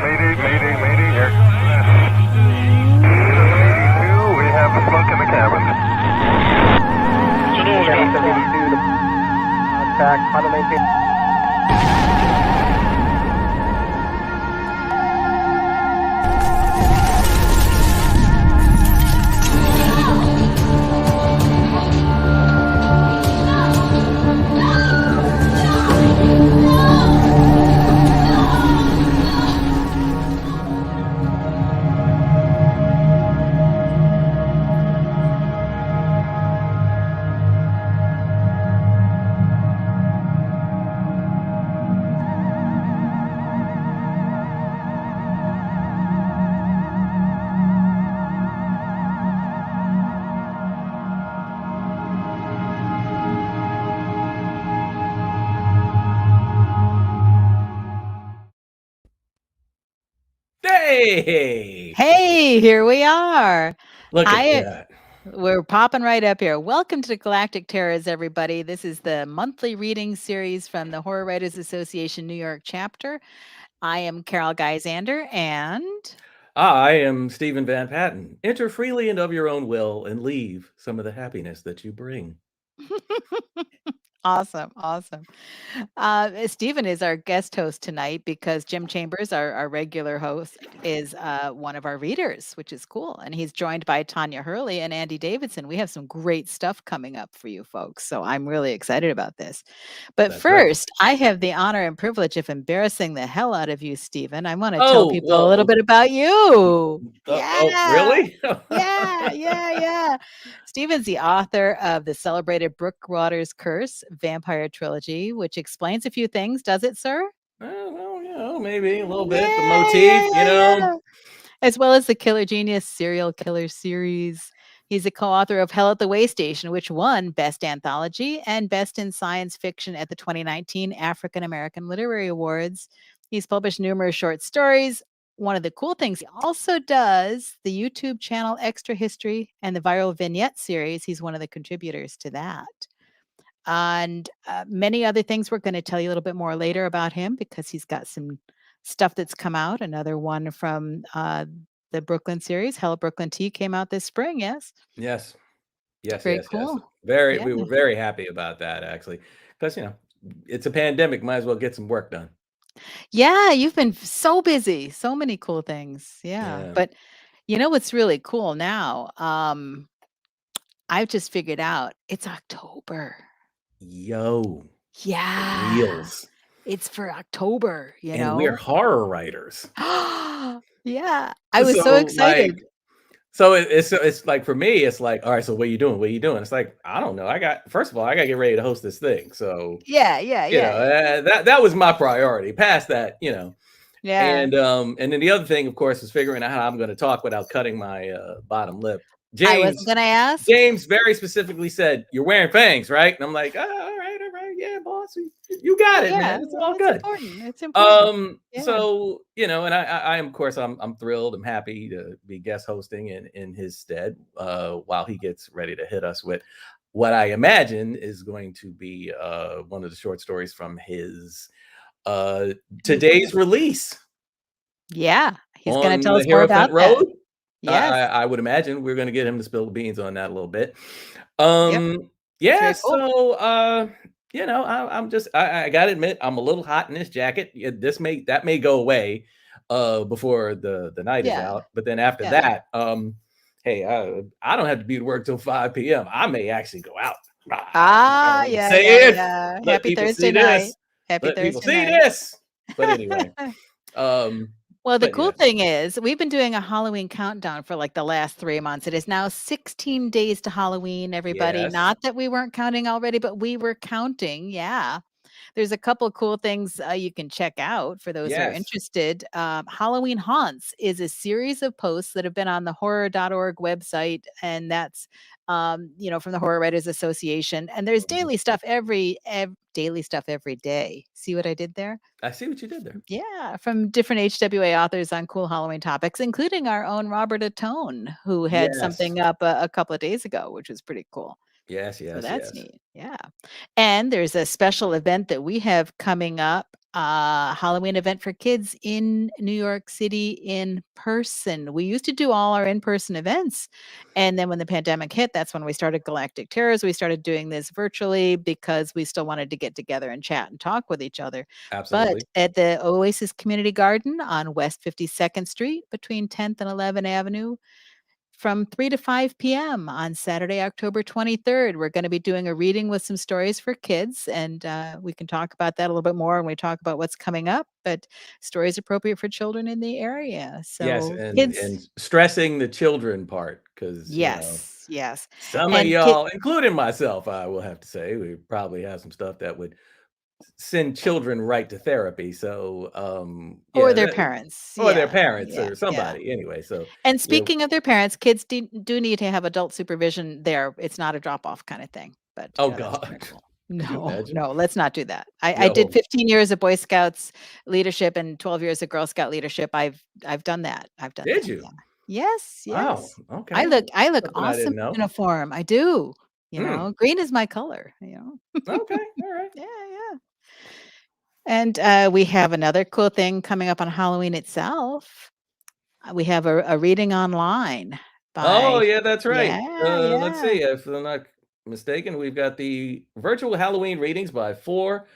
Mayday, mayday, mayday here. This is 82. We have smoke in the cabin. Contact 119. Hey, Hey, here we are. look at that. We're popping right up here. Welcome to Galactic Terrors, everybody. This is the monthly reading series from the Horror Writers Association New York chapter. I am Carol Geisander, and I am Steven Van Patten. Enter freely and of your own will and leave some of the happiness that you bring. awesome. Stephen is our guest host tonight because Jim Chambers, our regular host, is one of our readers, which is cool. And he's joined by Tanya Hurley and Andy Davidson. We have some great stuff coming up for you folks. So I'm really excited about this. But That's right. first, I have the honor and privilege of embarrassing the hell out of you, Stephen. I want to tell Oh, people a little bit about you. really? Yeah. Stephen's the author of the celebrated Brookwaters Curse Vampire Trilogy, which explains a few things, does it, sir? Well, maybe a little bit. The motif, As well as the Killer Genius serial killer series. He's a co-author of Hell at the Way Station, which won Best Anthology and Best in Science Fiction at the 2019 African American Literary Awards. He's published numerous short stories. One of the cool things, he also does the YouTube channel Extra History and the Viral Vignette series. He's one of the contributors to that. And many other things we're going to tell you a little bit more later about him because he's got some stuff that's come out. Another one from the Brooklyn series, Hell at Brooklyn T, came out this spring. Yes. Yes. Very cool. We were very happy about that, actually, because it's a pandemic. Might as well get some work done. Yeah, you've been so busy. So many cool things. Yeah. But you know what's really cool now? I've just figured out it's October. Yo. Yeah. Reels. It's for October, and we're horror writers. Yeah. I was so excited. So it's like, for me, it's like, all right, so what are you doing? It's like, I don't know. First of all, I got to get ready to host this thing. So Yeah. that was my priority. Past that, Yeah. And then the other thing, of course, is figuring out how I'm going to talk without cutting my bottom lip. I wasn't going to ask. James very specifically said, "You're wearing fangs, right?" And I'm like, all right, yeah, boss, you got it, man. It's all good. It's important. So and I am, of course, I'm thrilled. I'm happy to be guest hosting in his stead while he gets ready to hit us with what I imagine is going to be one of the short stories from his today's release. Yeah, he's going to tell us more about that. Yes. I would imagine we're going to get him to spill the beans on that a little bit. Yeah. So I'm just, I gotta admit, I'm a little hot in this jacket. That may go away before the night is out, but then after that, hey, I don't have to be at work till 5 p.m. I may actually go out. Yeah. Happy Thursday night. Let people see this. But anyway, well, the cool thing is we've been doing a Halloween countdown for like the last 3 months. It is now 16 days to Halloween, everybody. Yes. Not that we weren't counting already, but we were counting. Yeah. There's a couple cool things you can check out for those who are interested. Halloween Haunts is a series of posts that have been on the horror.org website, and that's from the Horror Writers Association. And there's daily stuff every day. See what I did there? I see what you did there. Yeah, from different HWA authors on cool Halloween topics, including our own Robert Atone, who had something up a couple of days ago, which was pretty cool. Yes, So yes, that's yes. neat. Yeah. And there's a special event that we have coming up, Halloween event for kids in New York City in person. We used to do all our in-person events. And then when the pandemic hit, that's when we started Galactic Terrors. We started doing this virtually because we still wanted to get together and chat and talk with each other. But Absolutely. at the Oasis Community Garden on West 52nd Street between 10th and 11th Avenue, from 3 to 5 p.m. on Saturday, October 23rd. We're going to be doing a reading with some stories for kids, and we can talk about that a little bit more when we talk about what's coming up, but stories appropriate for children in the area. Yes, So and kids, stressing the children part, because yes, yes. some of And kid, y'all, including myself, I will have to say, we probably have some stuff that would send children right to therapy. So, or yeah, their that, parents. or their Yeah, parents yeah, or yeah. somebody anyway. So, And yeah, speaking of their parents, kids do need to have adult supervision there. It's not a drop off kind of thing, but oh that's God, kind of cool. could you No, imagine? no, let's not do that. I did Yo, 15 years of Boy Scouts leadership and 12 years of Girl Scout leadership. I've done that. I've done did that. you? Yeah. Yes, Wow. yes. Okay. I look Something I awesome didn't in know. uniform. I do. Mm, Green is my color, you know. okay. All right. Yeah, yeah. And we have another cool thing coming up on Halloween itself. We have a reading online Oh, by yeah, that's right. yeah, Let's yeah. see, if I'm not mistaken, we've got the virtual Halloween readings by 4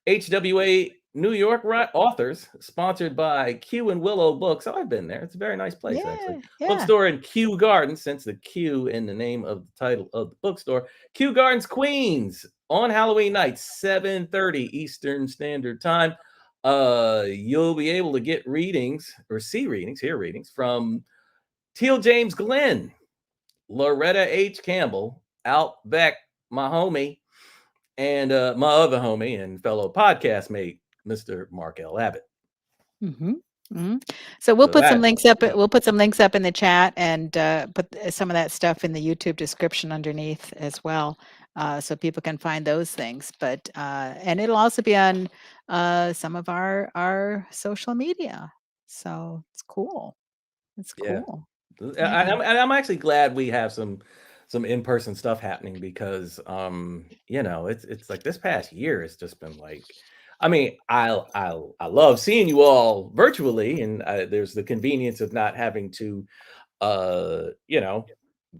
HWA New York authors, sponsored by Q and Willow Books. Oh, I've been there. It's a very nice place, actually. Yeah, yeah. Bookstore in Kew Gardens, since the Q in the name of the title of the bookstore. Kew Gardens, Queens, on Halloween night, 7:30 Eastern Standard Time. You'll be able to get readings or hear readings from Teal James Glenn, Loretta H. Campbell, Outback, my homie, and my other homie and fellow podcast mate, Mr. Mark L. Abbott. Mhm, mhm. So we'll So put some that, links up. yeah, We'll put some links up in the chat and put some of that stuff in the YouTube description underneath as well, so people can find those things. But and it'll also be on some of our social media. So it's cool. It's yeah. cool. I, Yeah. I'm actually glad we have some in-person stuff happening because it's like this past year has just been like, I mean, I love seeing you all virtually, and there's the convenience of not having to uh you know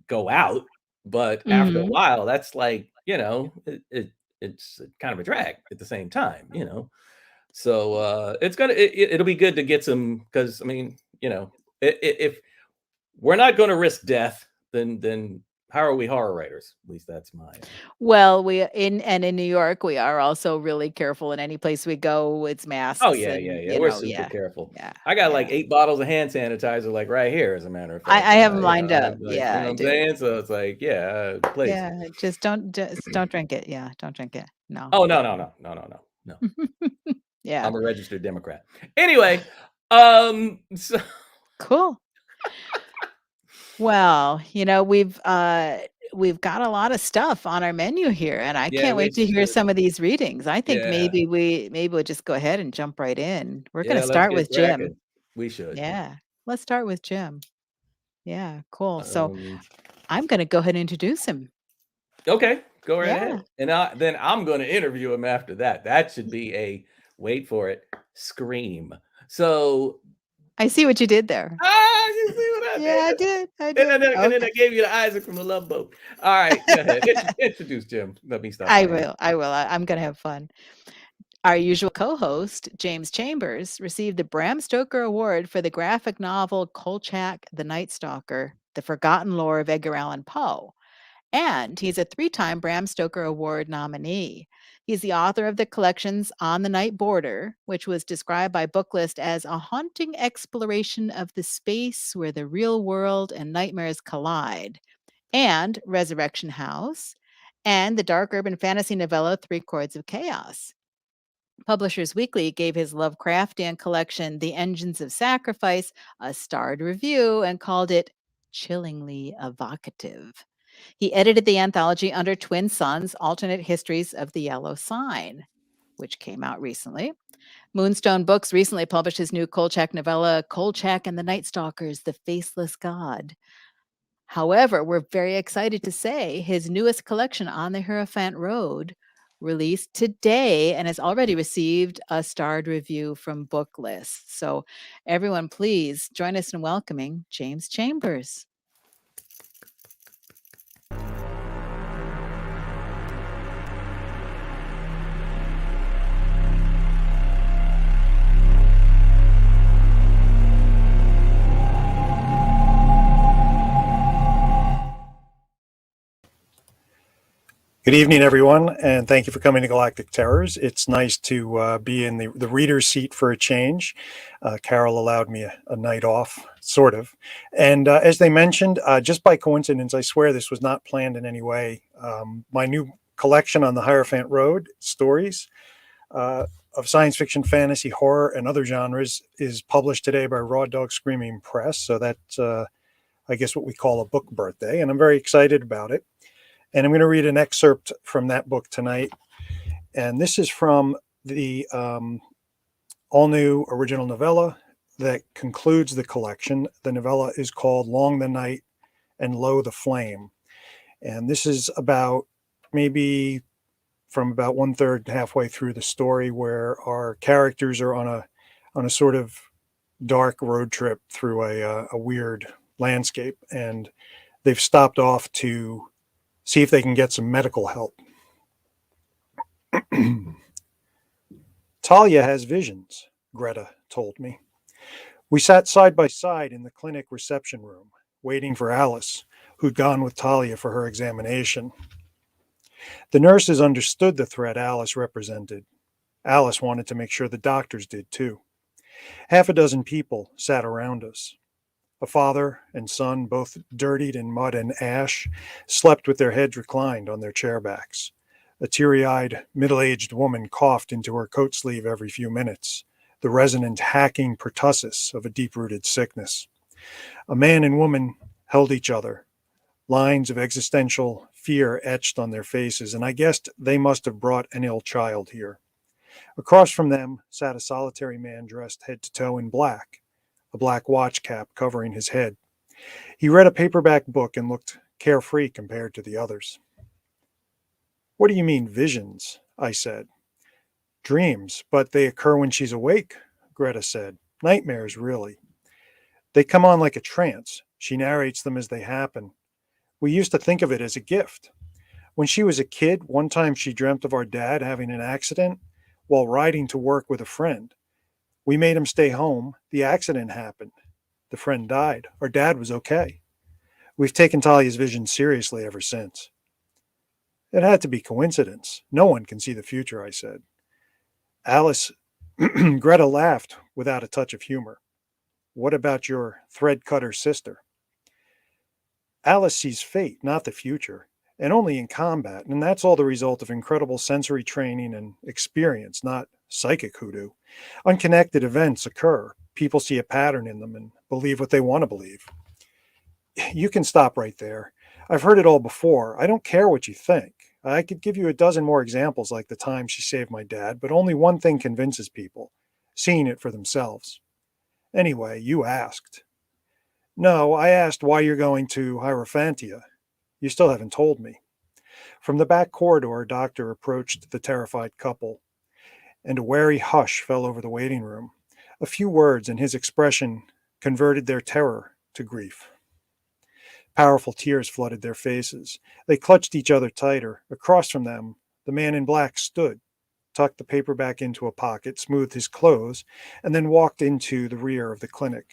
go out, but after a Mhm. while, that's like, it's kind of a drag at the same time. So it'll be good to get some, because I mean, if we're not going to risk death, then how are we horror writers? At least that's my Well, in New York, we are also really careful in any place we go. It's oh masks yeah, and, yeah, yeah. We're super yeah, careful. yeah, I got yeah. like 8 bottles of hand sanitizer, like right here, as a matter of fact. I have them Yeah, lined up. like, Yeah, I what I'm do. saying. So it's like, yeah, please. Yeah, just don't drink it. Yeah, don't drink it. No. Oh, no, no, no, no, no, no, no. Yeah, I'm a registered Democrat. Anyway, so cool. Well, we've got a lot of stuff on our menu here, and I yeah, can't we wait to hear should. some of these readings. I think Yeah, maybe we'll just go ahead and jump right in. We're gonna yeah, let's start get with Jim. cracking. We should. Yeah, let's start with Jim. Yeah, cool. So Um, I'm gonna go ahead and introduce him. okay, go right Yeah, ahead. And then I'm going to interview him after that. That should be a, wait for it, scream. So, I see what you did there. you see what I Yeah, I did? did. I And did. then Okay. I gave you the Isaac from the Love Boat. All right, go ahead. Introduce Jim. Let me stop I playing. will. I will. I'm gonna have fun. Our usual co-host, James Chambers, received the Bram Stoker Award for the graphic novel Kolchak the Night Stalker, The Forgotten Lore of Edgar Allan Poe. And he's a three-time Bram Stoker Award nominee. He's the author of the collections On the Night Border, which was described by Booklist as a haunting exploration of the space where the real world and nightmares collide, and Resurrection House, and the dark urban fantasy novella Three Chords of Chaos. Publishers Weekly gave his Lovecraftian collection, The Engines of Sacrifice, a starred review and called it chillingly evocative. He edited the anthology under Twin Suns Alternate Histories of the Yellow Sign, which came out recently. Moonstone Books recently published his new Kolchak novella, Kolchak and the Night Stalkers, The Faceless God. However, we're very excited to say his newest collection, On the Hierophant Road, released today and has already received a starred review from Booklist. So everyone, please join us in welcoming James Chambers. Good evening, everyone, and thank you for coming to Galactic Terrors. It's nice to be in the reader's seat for a change. Carol allowed me a night off, sort of. And as they mentioned, just by coincidence, I swear this was not planned in any way. My new collection on the Hierophant Road, stories of science fiction, fantasy, horror, and other genres, is published today by Raw Dog Screaming Press. So that's, I guess, what we call a book birthday, and I'm very excited about it. And I'm going to read an excerpt from that book tonight. And this is from the all-new original novella that concludes the collection. The novella is called Long the Night and Low the Flame. And this is about maybe from about 1/3 halfway through the story, where our characters are on a sort of dark road trip through a weird landscape. And they've stopped off to see if they can get some medical help. Talia has visions, Greta told me. We sat side by side in the clinic reception room, waiting for Alice, who'd gone with Talia for her examination. The nurses understood the threat Alice represented. Alice wanted to make sure the doctors did too. 6 people sat around us. A father and son, both dirtied in mud and ash, slept with their heads reclined on their chairbacks. A teary-eyed, middle-aged woman coughed into her coat sleeve every few minutes, the resonant hacking pertussis of a deep-rooted sickness. A man and woman held each other, lines of existential fear etched on their faces, and I guessed they must have brought an ill child here. Across from them sat a solitary man dressed head to toe in black, a black watch cap covering his head. He read a paperback book and looked carefree compared to the others. What do you mean, visions? I said. Dreams, but they occur when she's awake, Greta said. Nightmares, really. They come on like a trance. She narrates them as they happen. We used to think of it as a gift. When she was a kid, one time she dreamt of our dad having an accident while riding to work with a friend. We made him stay home. The accident happened. The friend died. Our dad was okay. We've taken Talia's vision seriously ever since. It had to be coincidence. No one can see the future, I said. Alice, Greta laughed without a touch of humor. What about your thread cutter sister? Alice sees fate, not the future, and only in combat, and that's all the result of incredible sensory training and experience, not psychic hoodoo. Unconnected events occur. People see a pattern in them and believe what they want to believe. You can stop right there. I've heard it all before. I don't care what you think. I could give you a dozen more examples like the time she saved my dad, but only one thing convinces people, seeing it for themselves. Anyway, you asked. No, I asked why you're going to Hierophantia. You still haven't told me. From the back corridor, a doctor approached the terrified couple, and a wary hush fell over the waiting room. A few words and his expression converted their terror to grief. Powerful tears flooded their faces. They clutched each other tighter. Across from them, the man in black stood, tucked the paperback into a pocket, smoothed his clothes, and then walked into the rear of the clinic.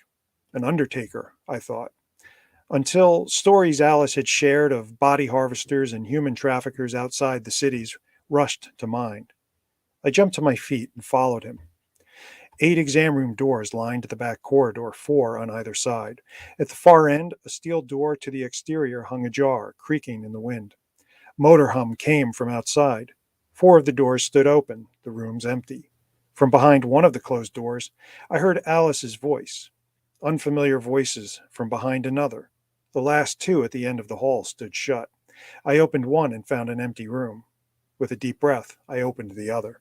An undertaker, I thought. Until stories Alice had shared of body harvesters and human traffickers outside the cities rushed to mind. I jumped to my feet and followed him. 8 exam room doors lined the back corridor, 4 on either side. At the far end, a steel door to the exterior hung ajar, creaking in the wind. Motor hum came from outside. 4 of the doors stood open, the rooms empty. From behind one of the closed doors, I heard Alice's voice. Unfamiliar voices from behind another. The last 2 at the end of the hall stood shut. I opened one and found an empty room. With a deep breath, I opened the other.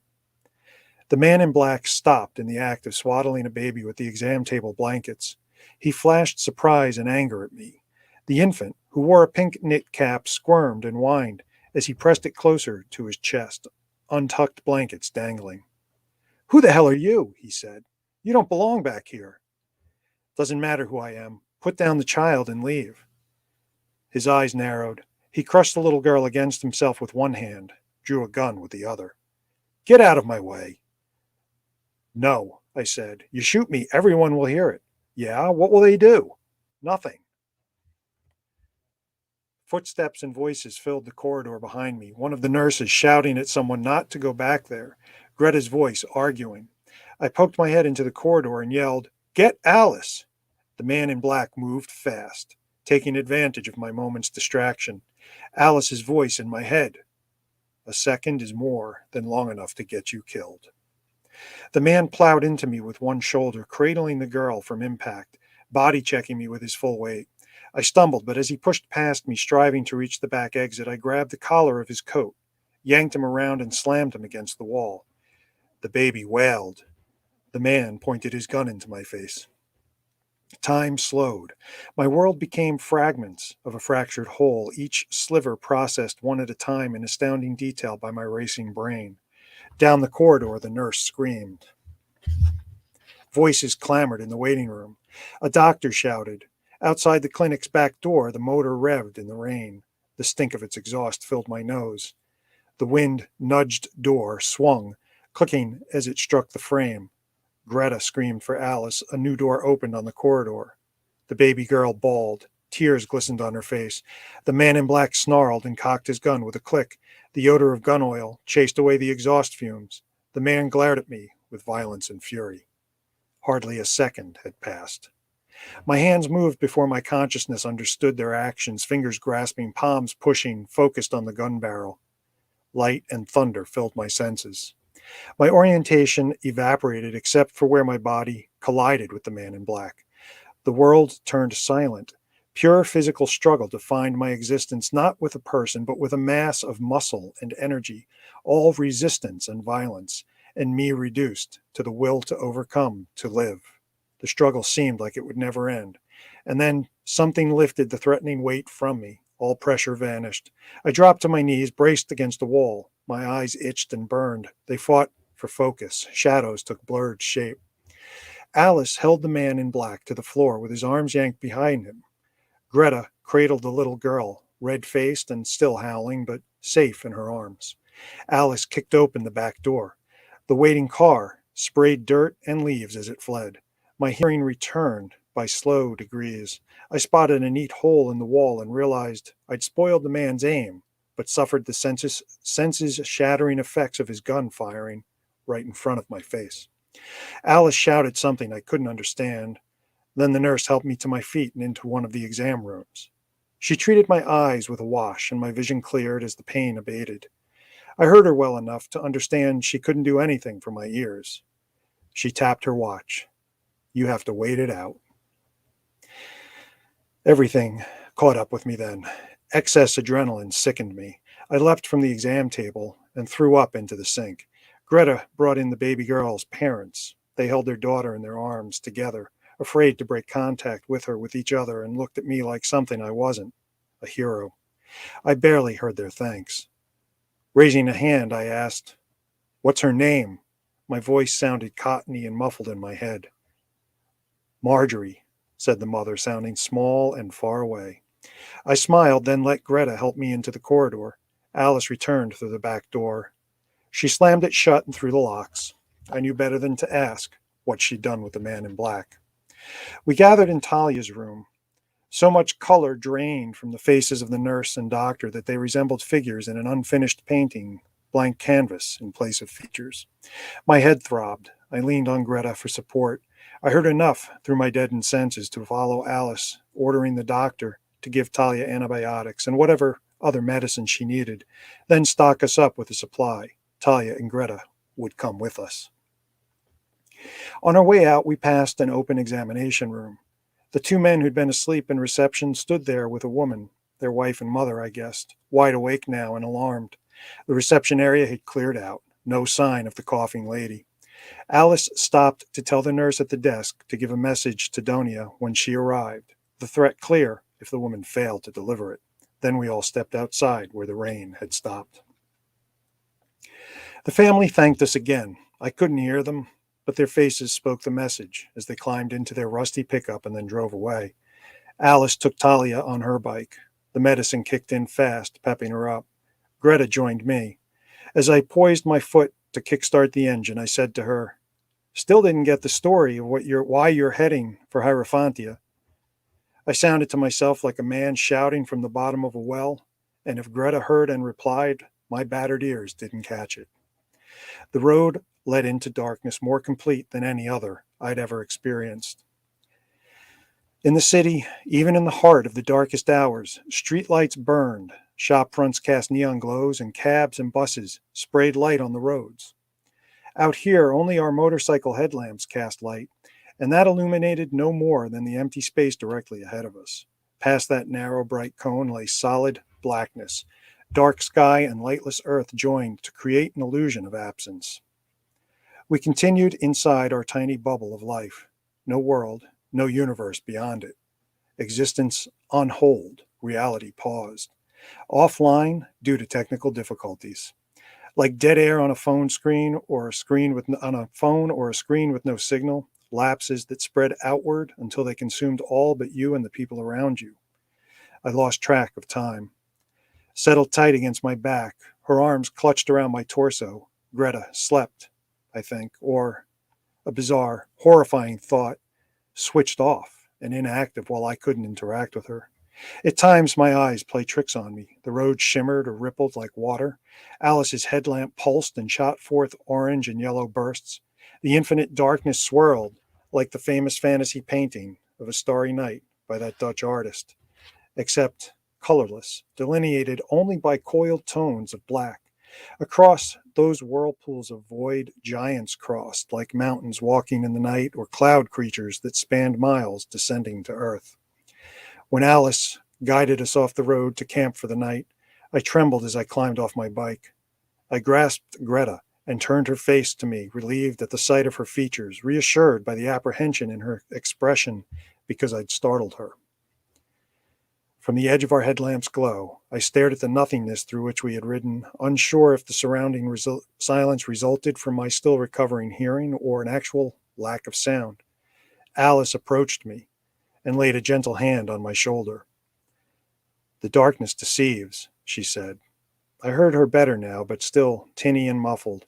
The man in black stopped in the act of swaddling a baby with the exam table blankets. He flashed surprise and anger at me. The infant, who wore a pink knit cap, squirmed and whined as he pressed it closer to his chest, untucked blankets dangling. "Who the hell are you?" he said. "You don't belong back here." "Doesn't matter who I am. Put down the child and leave." His eyes narrowed. He crushed the little girl against himself with one hand, drew a gun with the other. "Get out of my way." "No," I said. "You shoot me, everyone will hear it." "Yeah, what will they do?" "Nothing." Footsteps and voices filled the corridor behind me, one of the nurses shouting at someone not to go back there, Greta's voice arguing. I poked my head into the corridor and yelled, "Get Alice!" The man in black moved fast, taking advantage of my moment's distraction. Alice's voice in my head. "A second is more than long enough to get you killed." The man plowed into me with one shoulder, cradling the girl from impact, body checking me with his full weight. I stumbled, but as he pushed past me, striving to reach the back exit, I grabbed the collar of his coat, yanked him around, and slammed him against the wall. The baby wailed. The man pointed his gun into my face. Time slowed. My world became fragments of a fractured whole, each sliver processed one at a time in astounding detail by my racing brain. Down the corridor, the nurse screamed. Voices clamored in the waiting room. A doctor shouted. Outside the clinic's back door, the motor revved in the rain. The stink of its exhaust filled my nose. The wind-nudged door swung, clicking as it struck the frame. Greta screamed for Alice. A new door opened on the corridor. The baby girl bawled. Tears glistened on her face. The man in black snarled and cocked his gun with a click. The odor of gun oil chased away the exhaust fumes. The man glared at me with violence and fury. Hardly a second had passed. My hands moved before my consciousness understood their actions, fingers grasping, palms pushing, focused on the gun barrel. Light and thunder filled my senses. My orientation evaporated except for where my body collided with the man in black. The world turned silent. Pure physical struggle to find my existence not with a person, but with a mass of muscle and energy, all resistance and violence, and me reduced to the will to overcome, to live. The struggle seemed like it would never end. And then something lifted the threatening weight from me. All pressure vanished. I dropped to my knees, braced against the wall. My eyes itched and burned. They fought for focus. Shadows took blurred shape. Alice held the man in black to the floor with his arms yanked behind him. Greta cradled the little girl, red-faced and still howling, but safe in her arms. Alice kicked open the back door. The waiting car sprayed dirt and leaves as it fled. My hearing returned by slow degrees. I spotted a neat hole in the wall and realized I'd spoiled the man's aim, but suffered the senses-shattering effects of his gun firing right in front of my face. Alice shouted something I couldn't understand. Then the nurse helped me to my feet and into one of the exam rooms. She treated my eyes with a wash, and my vision cleared as the pain abated. I heard her well enough to understand she couldn't do anything for my ears. She tapped her watch. "You have to wait it out." Everything caught up with me then. Excess adrenaline sickened me. I leapt from the exam table and threw up into the sink. Greta brought in the baby girl's parents. They held their daughter in their arms together, afraid to break contact with her with each other, and looked at me like something I wasn't, a hero. I barely heard their thanks. Raising a hand, I asked, "What's her name?" My voice sounded cottony and muffled in my head. "Marjorie," said the mother, sounding small and far away. I smiled, then let Greta help me into the corridor. Alice returned through the back door. She slammed it shut and threw the locks. I knew better than to ask what she'd done with the man in black. We gathered in Talia's room. So much color drained from the faces of the nurse and doctor that they resembled figures in an unfinished painting, blank canvas in place of features. My head throbbed. I leaned on Greta for support. I heard enough through my deadened senses to follow Alice, ordering the doctor to give Talia antibiotics and whatever other medicine she needed, then stock us up with a supply. Talia and Greta would come with us. On our way out, we passed an open examination room. The two men who'd been asleep in reception stood there with a woman, their wife and mother, I guessed, wide awake now and alarmed. The reception area had cleared out, no sign of the coughing lady. Alice stopped to tell the nurse at the desk to give a message to Tonya when she arrived. The threat clear, if the woman failed to deliver it. Then we all stepped outside where the rain had stopped. The family thanked us again. I couldn't hear them, but their faces spoke the message as they climbed into their rusty pickup and then drove away. Alice took Talia on her bike. The medicine kicked in fast, pepping her up. Greta joined me. As I poised my foot to kickstart the engine, I said to her, "Still didn't get the story of why you're heading for Hierophantia." I sounded to myself like a man shouting from the bottom of a well, and if Greta heard and replied, my battered ears didn't catch it. The road led into darkness more complete than any other I'd ever experienced. In the city, even in the heart of the darkest hours, streetlights burned, shop fronts cast neon glows, and cabs and buses sprayed light on the roads. Out here, only our motorcycle headlamps cast light, and that illuminated no more than the empty space directly ahead of us. Past that narrow, bright cone lay solid blackness. Dark sky and lightless earth joined to create an illusion of absence. We continued inside our tiny bubble of life. No world, no universe beyond it. Existence on hold, reality paused. Offline due to technical difficulties. Like dead air on a phone screen or a screen with no signal, lapses that spread outward until they consumed all but you and the people around you. I lost track of time. Settled tight against my back, her arms clutched around my torso. Greta slept, I think, or a bizarre, horrifying thought, switched off and inactive while I couldn't interact with her. At times, my eyes play tricks on me. The road shimmered or rippled like water. Alice's headlamp pulsed and shot forth orange and yellow bursts. The infinite darkness swirled like the famous fantasy painting of A Starry Night by that Dutch artist, except colorless, delineated only by coiled tones of black. Across those whirlpools of void, giants crossed like mountains walking in the night or cloud creatures that spanned miles descending to earth. When Alice guided us off the road to camp for the night, I trembled as I climbed off my bike. I grasped Greta and turned her face to me, relieved at the sight of her features, reassured by the apprehension in her expression because I'd startled her. From the edge of our headlamp's glow, I stared at the nothingness through which we had ridden, unsure if the surrounding silence resulted from my still recovering hearing or an actual lack of sound. Alice approached me and laid a gentle hand on my shoulder. "The darkness deceives," she said. I heard her better now, but still tinny and muffled.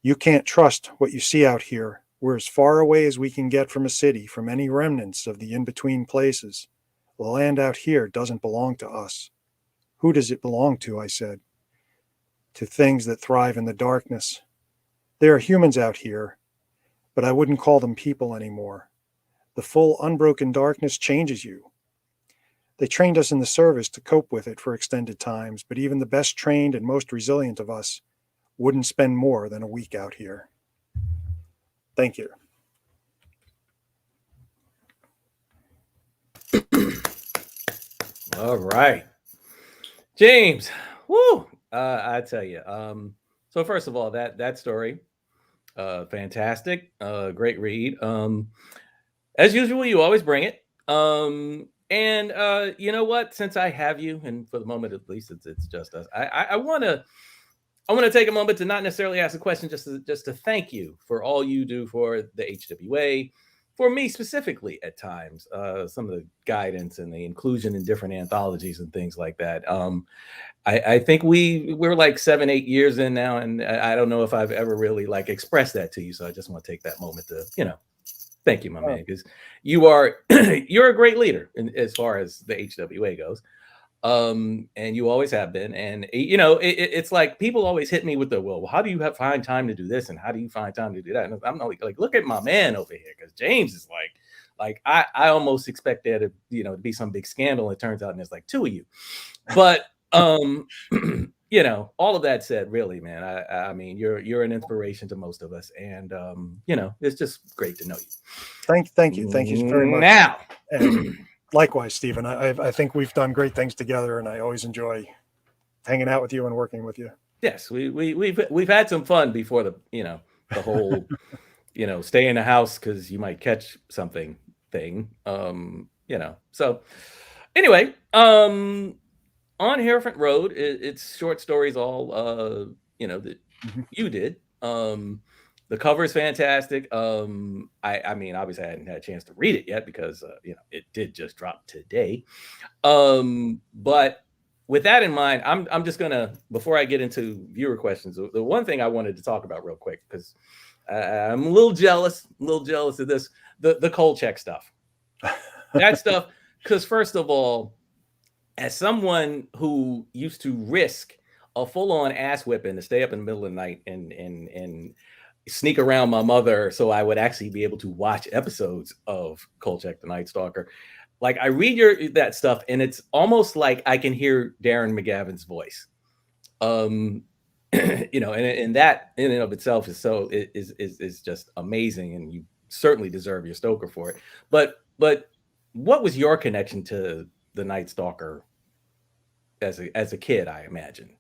"You can't trust what you see out here. We're as far away as we can get from a city, from any remnants of the in-between places. The land out here doesn't belong to us." "Who does it belong to?" I said. "To things that thrive in the darkness. There are humans out here, but I wouldn't call them people anymore. The full, unbroken darkness changes you. They trained us in the service to cope with it for extended times, but even the best trained and most resilient of us wouldn't spend more than a week out here." Thank you. All right, James. Woo! I tell you. So first of all, that story, fantastic, great read. As usual, you always bring it. And you know what? Since I have you, and for the moment at least, it's just us. I want to take a moment to not necessarily ask a question, just to thank you for all you do for the HWA. For me specifically, at times, some of the guidance and the inclusion in different anthologies and things like that. I think we're like 7-8 years in now, and I don't know if I've ever really like expressed that to you. So I just want to take that moment to, thank you, my man, because you're a great leader as far as the HWA goes. And you always have been. And it's like people always hit me with well, how do you find time to do this, and how do you find time to do that? And I'm like, look at my man over here, because James is like I almost expect there to to be some big scandal. It turns out, and there's like two of you. But all of that said, really, man, I mean, you're an inspiration to most of us, and it's just great to know you. Thank you very much. Now. And likewise, Steven, I think we've done great things together, and I always enjoy hanging out with you and working with you. Yes, we've had some fun before the whole stay in the house because you might catch something thing. So Anyway, on Hereford Road, it's short stories, all that you did. The cover is fantastic. I mean, obviously, I hadn't had a chance to read it yet because it did just drop today. But with that in mind, I'm just gonna, before I get into viewer questions, the one thing I wanted to talk about real quick, because I'm a little jealous of this, the Kolchak stuff. That stuff, because first of all, as someone who used to risk a full-on ass whipping to stay up in the middle of the night and sneak around my mother so I would actually be able to watch episodes of Kolchak the Night Stalker, like I read that stuff and it's almost like I can hear Darren McGavin's voice. And that in and of itself is just amazing, and you certainly deserve your Stoker for it. But what was your connection to the Night Stalker as a kid? I imagine.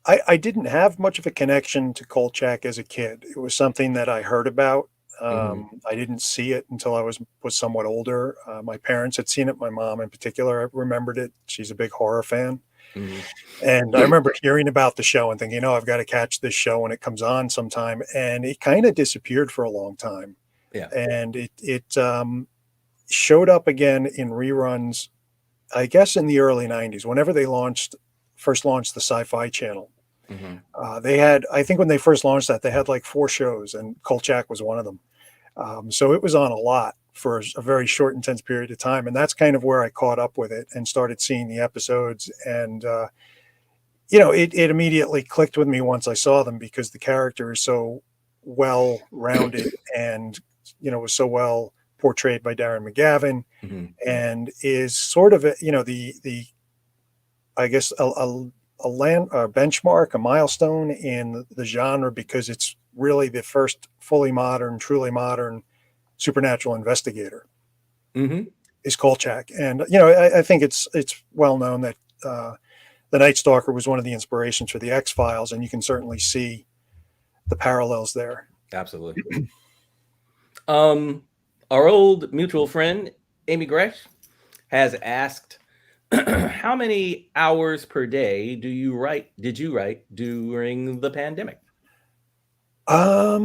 I didn't have much of a connection to Kolchak as a kid. It was something that I heard about. I didn't see it until I was somewhat older. My parents had seen it. My mom in particular remembered it. She's a big horror fan. And I remember hearing about the show and thinking, I've got to catch this show when it comes on sometime. And it kind of disappeared for a long time. Yeah. And it showed up again in reruns, I guess, in the early 90s, whenever they first launched the Sci-Fi Channel. They had, I think when they first launched that, they had like 4 shows, and Kolchak was one of them. So it was on a lot for a very short, intense period of time. And that's kind of where I caught up with it and started seeing the episodes. And, it immediately clicked with me once I saw them, because the character is so well-rounded and, was so well portrayed by Darren McGavin, and is sort of, I guess, a benchmark, a milestone in the genre, because it's really the first fully modern, truly modern supernatural investigator is Kolchak. And, I think it's well known that the Night Stalker was one of the inspirations for the X-Files, and you can certainly see the parallels there. Absolutely. Our old mutual friend, Amy Gresh, has asked, how many hours per day did you write during the pandemic? I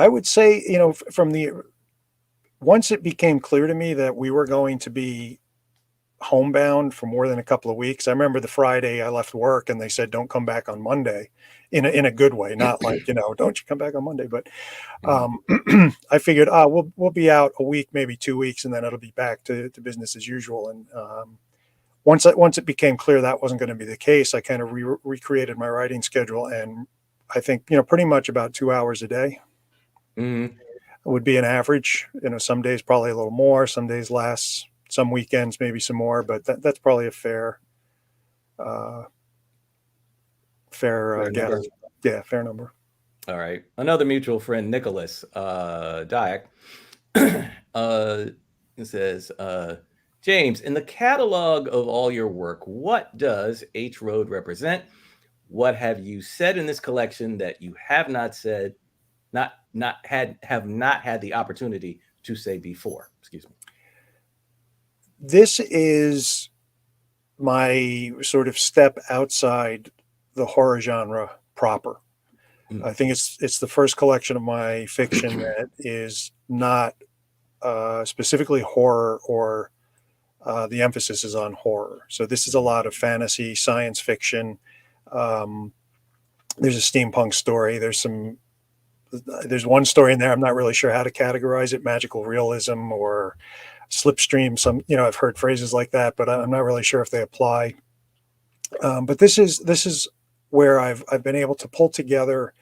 would say, once it became clear to me that we were going to be homebound for more than a couple of weeks. I remember the Friday I left work and they said, don't come back on Monday, in a good way, not like, don't you come back on Monday, but I figured, we'll be out a week, maybe 2 weeks, and then it'll be back to business as usual. And once it became clear that wasn't going to be the case, I kind of recreated my writing schedule, and I think, pretty much about 2 hours a day would be an average. Some days probably a little more, some days less, some weekends maybe some more, but that's probably a fair guess. Yeah, fair number. All right. Another mutual friend, Nicholas Dyack, says, James, in the catalog of all your work, what does H Road represent? What have you said in this collection that you have not said, have not had the opportunity to say before? Excuse me. This is my sort of step outside the horror genre proper. I think it's the first collection of my fiction that is not specifically horror, or the emphasis is on horror. So this is a lot of fantasy, science fiction. There's a steampunk story. There's one story in there, I'm not really sure how to categorize it, magical realism or slipstream. I've heard phrases like that, but I'm not really sure if they apply. But this is where I've been able to pull together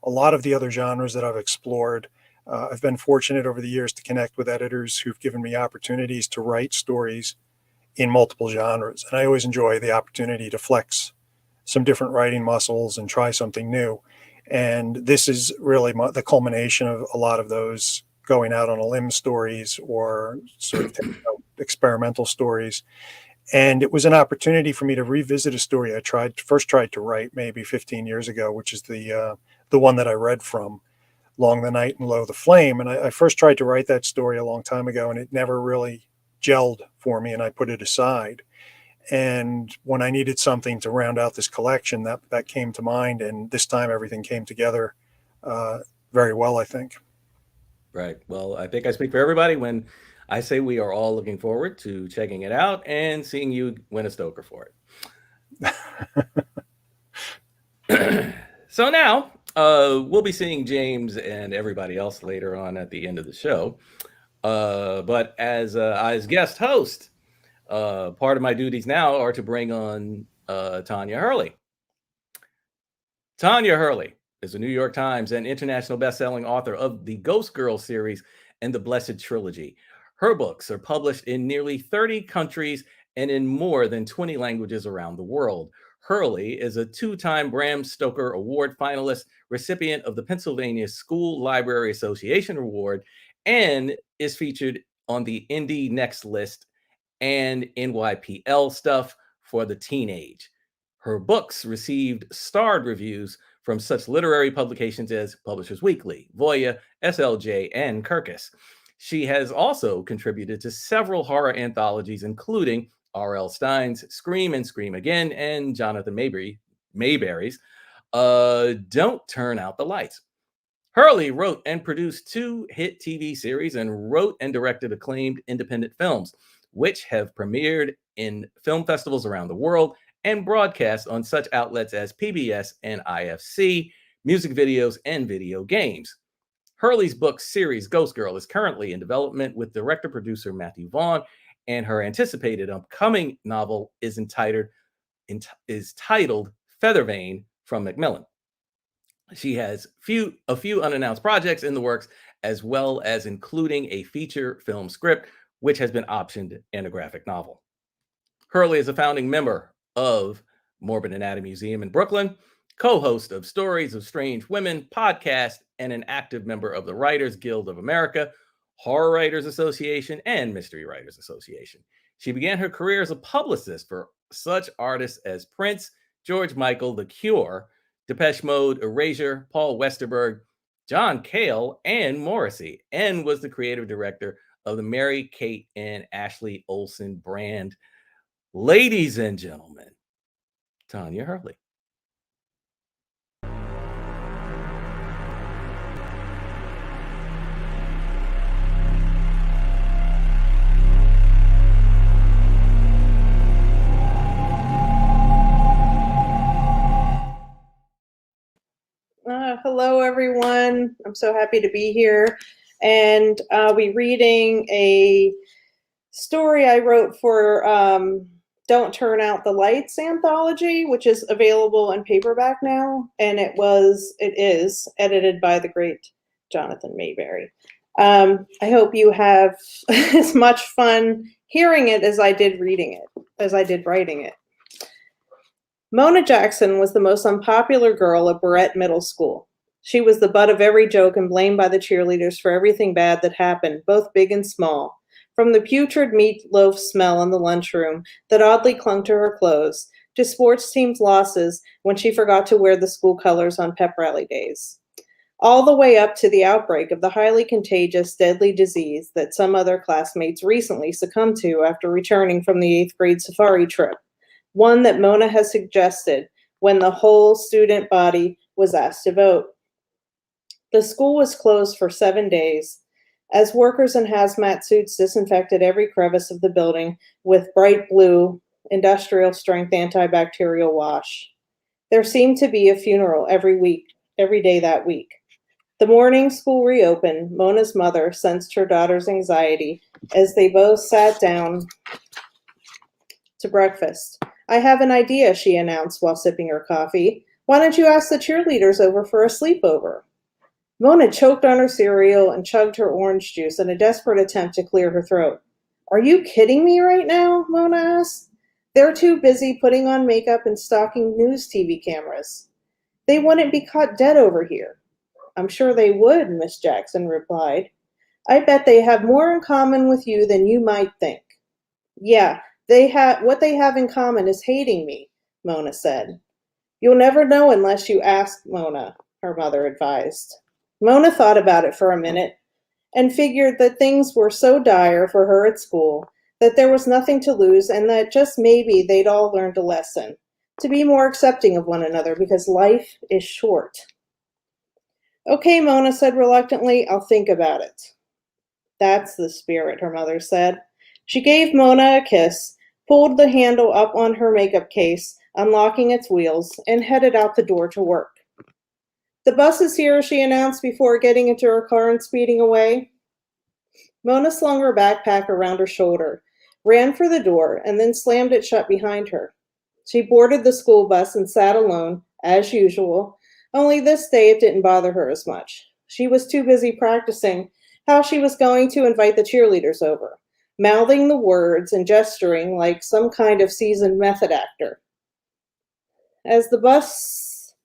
a lot of the other genres that I've explored. I've been fortunate over the years to connect with editors who've given me opportunities to write stories in multiple genres. And I always enjoy the opportunity to flex some different writing muscles and try something new. And this is really the culmination of a lot of those going out on a limb stories, or sort of experimental stories. And it was an opportunity for me to revisit a story I first tried to write maybe 15 years ago, which is the one that I read from, Long the Night and Low the Flame. And I first tried to write that story a long time ago, and it never really gelled for me, and I put it aside. And when I needed something to round out this collection, that came to mind, and this time everything came together very well, I think. Right. Well, I think I speak for everybody when I say we are all looking forward to checking it out and seeing you win a Stoker for it. So now we'll be seeing James and everybody else later on at the end of the show. But as guest host, part of my duties now are to bring on Tanya Hurley. Tanya Hurley is a New York Times and international best-selling author of the Ghost Girl series and the Blessed Trilogy. Her books are published in nearly 30 countries and in more than 20 languages around the world. Hurley is a two-time Bram Stoker Award finalist, recipient of the Pennsylvania School Library Association Award, and is featured on the Indie Next List and NYPL Stuff for the Teenage. Her books received starred reviews from such literary publications as Publishers Weekly, Voya, SLJ, and Kirkus. She has also contributed to several horror anthologies, including R.L. Stein's Scream and Scream Again and Jonathan Mayberry's Don't Turn Out the Lights. Hurley wrote and produced 2 hit TV series and wrote and directed acclaimed independent films, which have premiered in film festivals around the world and broadcast on such outlets as PBS and IFC, music videos, and video games. Hurley's book series Ghost Girl is currently in development with director-producer Matthew Vaughn, and her anticipated upcoming novel is titled Feathervane from Macmillan. She has a few unannounced projects in the works, as well as including a feature film script, which has been optioned, and a graphic novel. Hurley is a founding member of Morbid Anatomy Museum in Brooklyn, co-host of Stories of Strange Women podcast, and an active member of the Writers Guild of America, Horror Writers Association, and Mystery Writers Association. She began her career as a publicist for such artists as Prince, George Michael, The Cure, Depeche Mode, Erasure, Paul Westerberg, John Cale, and Morrissey, and was the creative director of the Mary Kate and Ashley Olsen brand. Ladies and gentlemen, Tanya Hurley. Hello, everyone. I'm so happy to be here. And I'll be reading a story I wrote for Don't Turn Out the Lights anthology, which is available in paperback now. And it is edited by the great Jonathan Mayberry. I hope you have as much fun hearing it as I did writing it. Mona Jackson was the most unpopular girl at Barrett Middle School. She was the butt of every joke and blamed by the cheerleaders for everything bad that happened, both big and small. From the putrid meatloaf smell in the lunchroom that oddly clung to her clothes, to sports teams' losses when she forgot to wear the school colors on pep rally days. All the way up to the outbreak of the highly contagious, deadly disease that some other classmates recently succumbed to after returning from the 8th grade safari trip. One that Mona has suggested when the whole student body was asked to vote. The school was closed for 7 days as workers in hazmat suits disinfected every crevice of the building with bright blue, industrial-strength antibacterial wash. There seemed to be a funeral every day that week. The morning school reopened, Mona's mother sensed her daughter's anxiety as they both sat down to breakfast. "I have an idea," she announced while sipping her coffee. "Why don't you ask the cheerleaders over for a sleepover?" Mona choked on her cereal and chugged her orange juice in a desperate attempt to clear her throat. "Are you kidding me right now?" Mona asked. "They're too busy putting on makeup and stalking news TV cameras. They wouldn't be caught dead over here." "I'm sure they would," Miss Jackson replied. "I bet they have more in common with you than you might think." "Yeah. What they have in common is hating me," Mona said. "You'll never know unless you ask, Mona," her mother advised. Mona thought about it for a minute and figured that things were so dire for her at school that there was nothing to lose and that just maybe they'd all learned a lesson, to be more accepting of one another because life is short. Okay, Mona said reluctantly, I'll think about it. That's the spirit, her mother said. She gave Mona a kiss, pulled the handle up on her makeup case, unlocking its wheels, and headed out the door to work. The bus is here, she announced before getting into her car and speeding away. Mona slung her backpack around her shoulder, ran for the door, and then slammed it shut behind her. She boarded the school bus and sat alone, as usual, only this day it didn't bother her as much. She was too busy practicing how she was going to invite the cheerleaders over, mouthing the words and gesturing like some kind of seasoned method actor. As the bus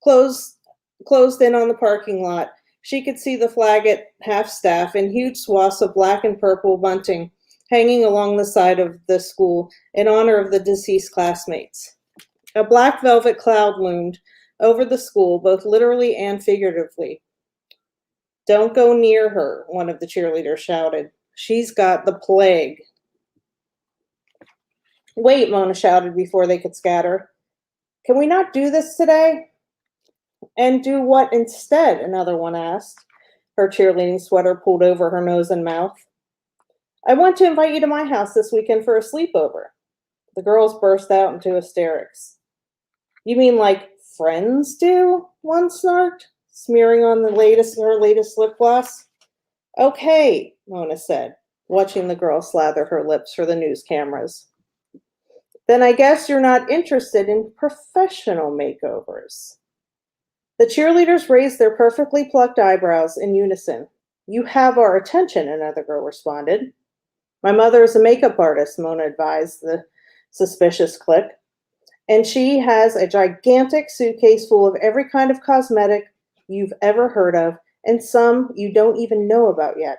closed in on the parking lot, she could see the flag at half-staff and huge swaths of black and purple bunting hanging along the side of the school in honor of the deceased classmates. A black velvet cloud loomed over the school, both literally and figuratively. Don't go near her, one of the cheerleaders shouted. She's got the plague. Wait, Mona shouted before they could scatter. Can we not do this today? And do what instead? Another one asked, her cheerleading sweater pulled over her nose and mouth. I want to invite you to my house this weekend for a sleepover. The girls burst out into hysterics. You mean like friends do? One snarked, smearing on her latest lip gloss. Okay, Mona said, watching the girl slather her lips for the news cameras. Then I guess you're not interested in professional makeovers. The cheerleaders raised their perfectly plucked eyebrows in unison. You have our attention, another girl responded. My mother is a makeup artist, Mona advised the suspicious clique, and she has a gigantic suitcase full of every kind of cosmetic you've ever heard of, and some you don't even know about yet.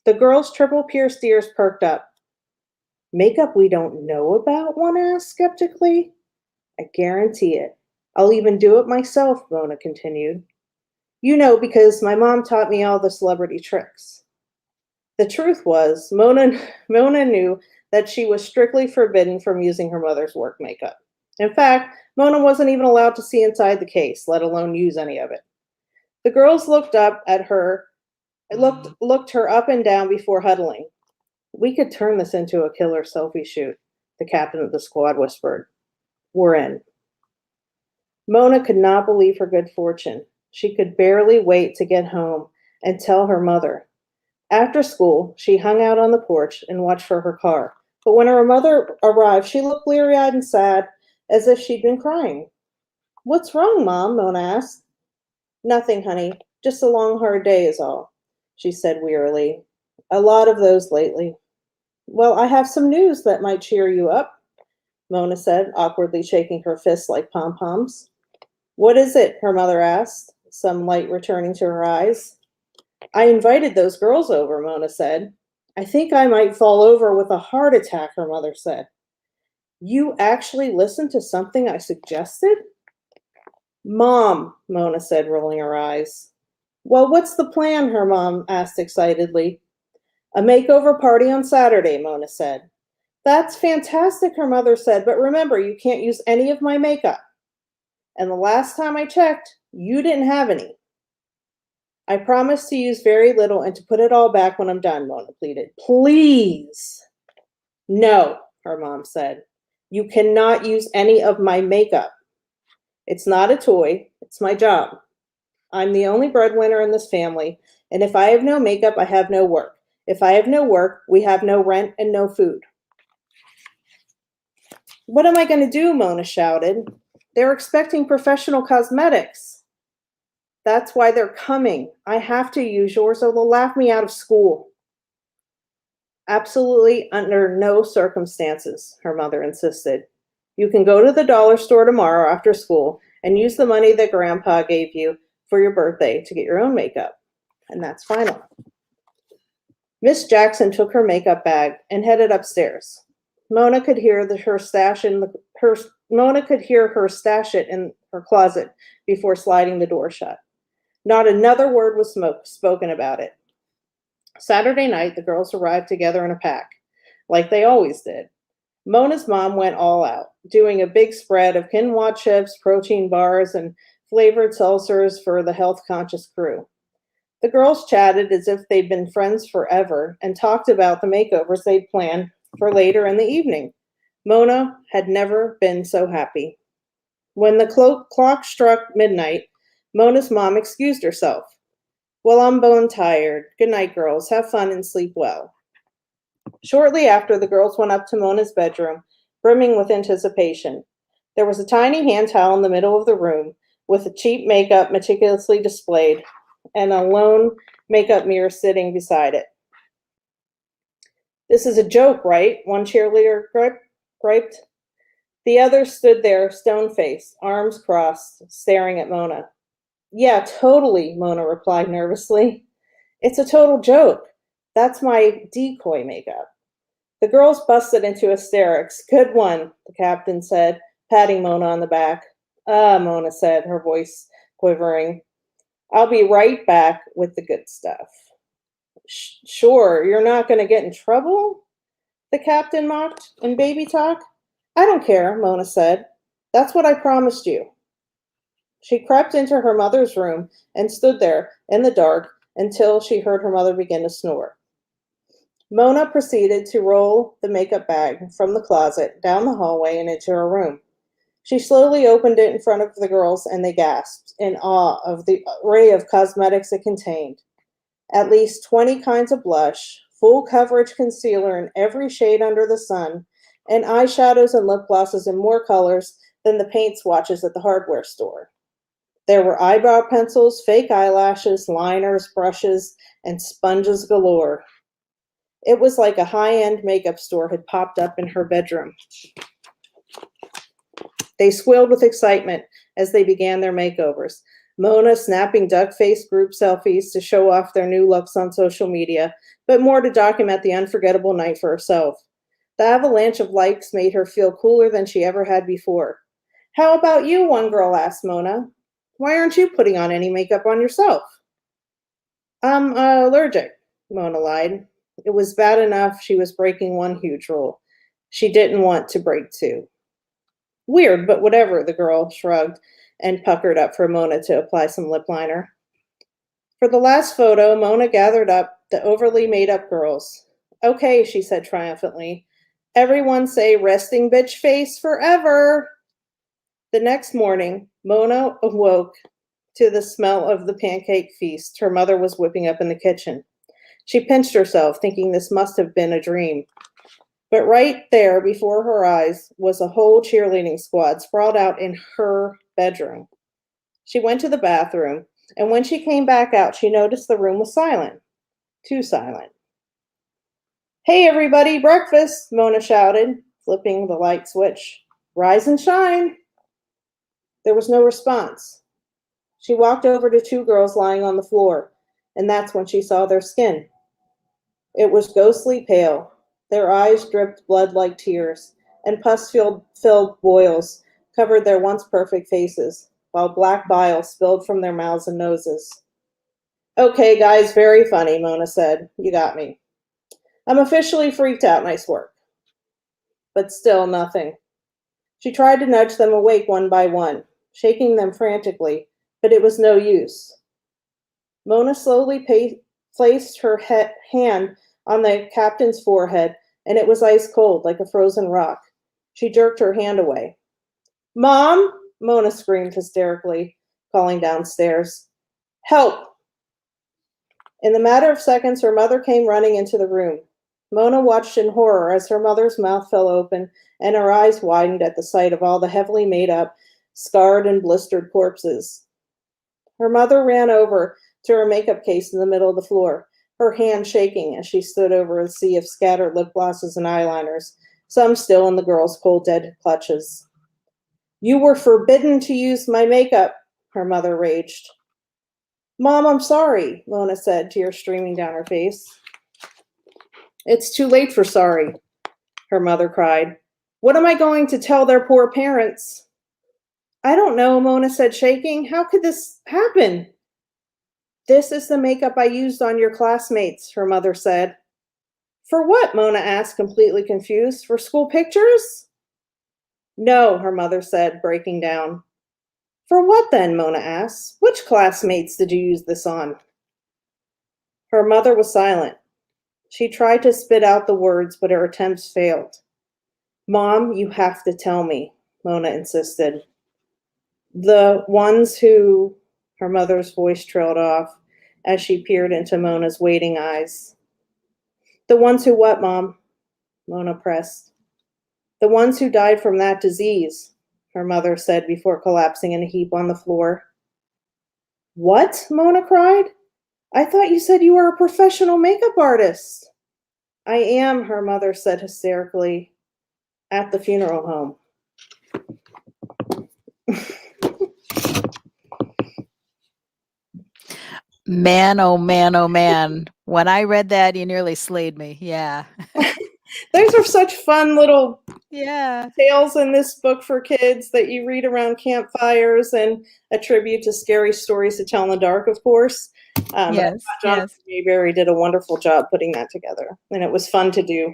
The girl's triple-pierced ears perked up. Makeup we don't know about? One asked skeptically. I guarantee it. I'll even do it myself, Mona continued. You know, because my mom taught me all the celebrity tricks. The truth was, Mona knew that she was strictly forbidden from using her mother's work makeup. In fact, Mona wasn't even allowed to see inside the case, let alone use any of it. The girls looked up at her, looked her up and down before huddling. We could turn this into a killer selfie shoot, the captain of the squad whispered. We're in. Mona could not believe her good fortune. She could barely wait to get home and tell her mother. After school, she hung out on the porch and watched for her car. But when her mother arrived, she looked bleary-eyed and sad, as if she'd been crying. What's wrong, Mom? Mona asked. Nothing, honey. Just a long, hard day is all, she said wearily. A lot of those lately. Well, I have some news that might cheer you up, Mona said, awkwardly shaking her fists like pom-poms. What is it? Her mother asked, some light returning to her eyes. I invited those girls over, Mona said. I think I might fall over with a heart attack, her mother said. You actually listened to something I suggested? Mom, Mona said, rolling her eyes. Well, what's the plan? Her mom asked excitedly. A makeover party on Saturday, Mona said. That's fantastic, her mother said, but remember, you can't use any of my makeup. And the last time I checked, you didn't have any. I promise to use very little and to put it all back when I'm done, Mona pleaded. Please. No, her mom said. You cannot use any of my makeup. It's not a toy. It's my job. I'm the only breadwinner in this family, and if I have no makeup, I have no work. If I have no work, we have no rent and no food. What am I going to do? Mona shouted. They're expecting professional cosmetics. That's why they're coming. I have to use yours or they'll laugh me out of school. Absolutely under no circumstances, her mother insisted. You can go to the dollar store tomorrow after school and use the money that Grandpa gave you for your birthday to get your own makeup. And that's final. Miss Jackson took her makeup bag and headed upstairs. Mona could hear her Mona could hear her stash it in her closet before sliding the door shut. Not another word was spoken about it. Saturday night, the girls arrived together in a pack, like they always did. Mona's mom went all out, doing a big spread of quinoa chips, protein bars, and flavored seltzers for the health-conscious crew. The girls chatted as if they'd been friends forever and talked about the makeovers they'd planned for later in the evening. Mona had never been so happy. When the clock struck midnight, Mona's mom excused herself. Well, I'm bone tired. Good night, girls. Have fun and sleep well. Shortly after, the girls went up to Mona's bedroom, brimming with anticipation. There was a tiny hand towel in the middle of the room, with a cheap makeup meticulously displayed, and a lone makeup mirror sitting beside it. This is a joke, right? One cheerleader griped. The other stood there, stone-faced, arms crossed, staring at Mona. Yeah, totally, Mona replied nervously. It's a total joke. That's my decoy makeup. The girls busted into hysterics. Good one, the captain said, patting Mona on the back. Mona said, her voice quivering. I'll be right back with the good stuff. Sure, you're not going to get in trouble? The captain mocked in baby talk. I don't care, Mona said. That's what I promised you. She crept into her mother's room and stood there in the dark until she heard her mother begin to snore. Mona proceeded to roll the makeup bag from the closet, down the hallway, and into her room. She slowly opened it in front of the girls, and they gasped in awe of the array of cosmetics it contained. At least 20 kinds of blush, full coverage concealer in every shade under the sun, and eyeshadows and lip glosses in more colors than the paint swatches at the hardware store. There were eyebrow pencils, fake eyelashes, liners, brushes, and sponges galore. It was like a high-end makeup store had popped up in her bedroom. They squealed with excitement as they began their makeovers. Mona snapping duck-faced group selfies to show off their new looks on social media, but more to document the unforgettable night for herself. The avalanche of likes made her feel cooler than she ever had before. How about you? One girl asked Mona. Why aren't you putting on any makeup on yourself? I'm allergic, Mona lied. It was bad enough she was breaking one huge rule. She didn't want to break two. Weird, but whatever, the girl shrugged and puckered up for Mona to apply some lip liner. For the last photo, Mona gathered up the overly made-up girls. Okay, she said triumphantly. Everyone say resting bitch face forever. The next morning, Mona awoke to the smell of the pancake feast her mother was whipping up in the kitchen. She pinched herself, thinking this must have been a dream. But right there before her eyes was a whole cheerleading squad sprawled out in her bedroom. She went to the bathroom, and when she came back out, she noticed the room was silent. Too silent. Hey everybody, breakfast, Mona shouted, flipping the light switch. Rise and shine. There was no response. She walked over to two girls lying on the floor, and that's when she saw their skin. It was ghostly pale. Their eyes dripped blood like tears, and pus-filled boils covered their once perfect faces, while black bile spilled from their mouths and noses. Okay, guys, very funny, Mona said. You got me. I'm officially freaked out, nice work. But still nothing. She tried to nudge them awake one by one, shaking them frantically, but it was no use. Mona slowly placed her hand on the captain's forehead, and it was ice cold, like a frozen rock. She jerked her hand away. Mom, Mona screamed hysterically, calling downstairs. Help! In the matter of seconds, her mother came running into the room. Mona watched in horror as her mother's mouth fell open and her eyes widened at the sight of all the heavily made up, scarred and blistered corpses. Her mother ran over to her makeup case in the middle of the floor, her hand shaking as she stood over a sea of scattered lip glosses and eyeliners, some still in the girl's cold, dead clutches. You were forbidden to use my makeup, her mother raged. Mom, I'm sorry, Mona said, tears streaming down her face. It's too late for sorry, her mother cried. What am I going to tell their poor parents? I don't know, Mona said, shaking. How could this happen? This is the makeup I used on your classmates, her mother said. For what? Mona asked, completely confused. For school pictures? No, her mother said, breaking down. For what then? Mona asked. Which classmates did you use this on? Her mother was silent. She tried to spit out the words, but her attempts failed. Mom, you have to tell me, Mona insisted. The ones who, her mother's voice trailed off as she peered into Mona's waiting eyes. The ones who what, Mom? Mona pressed. The ones who died from that disease, her mother said before collapsing in a heap on the floor. What? Mona cried. I thought you said you were a professional makeup artist. I am, her mother said hysterically, at the funeral home. Man, oh man, oh man. When I read that, you nearly slayed me. Yeah. Those are such fun little Yeah. tales in this book for kids that you read around campfires, and a tribute to Scary Stories to Tell in the Dark, of course. Yes. John Mayberry did a wonderful job putting that together, and it was fun to do.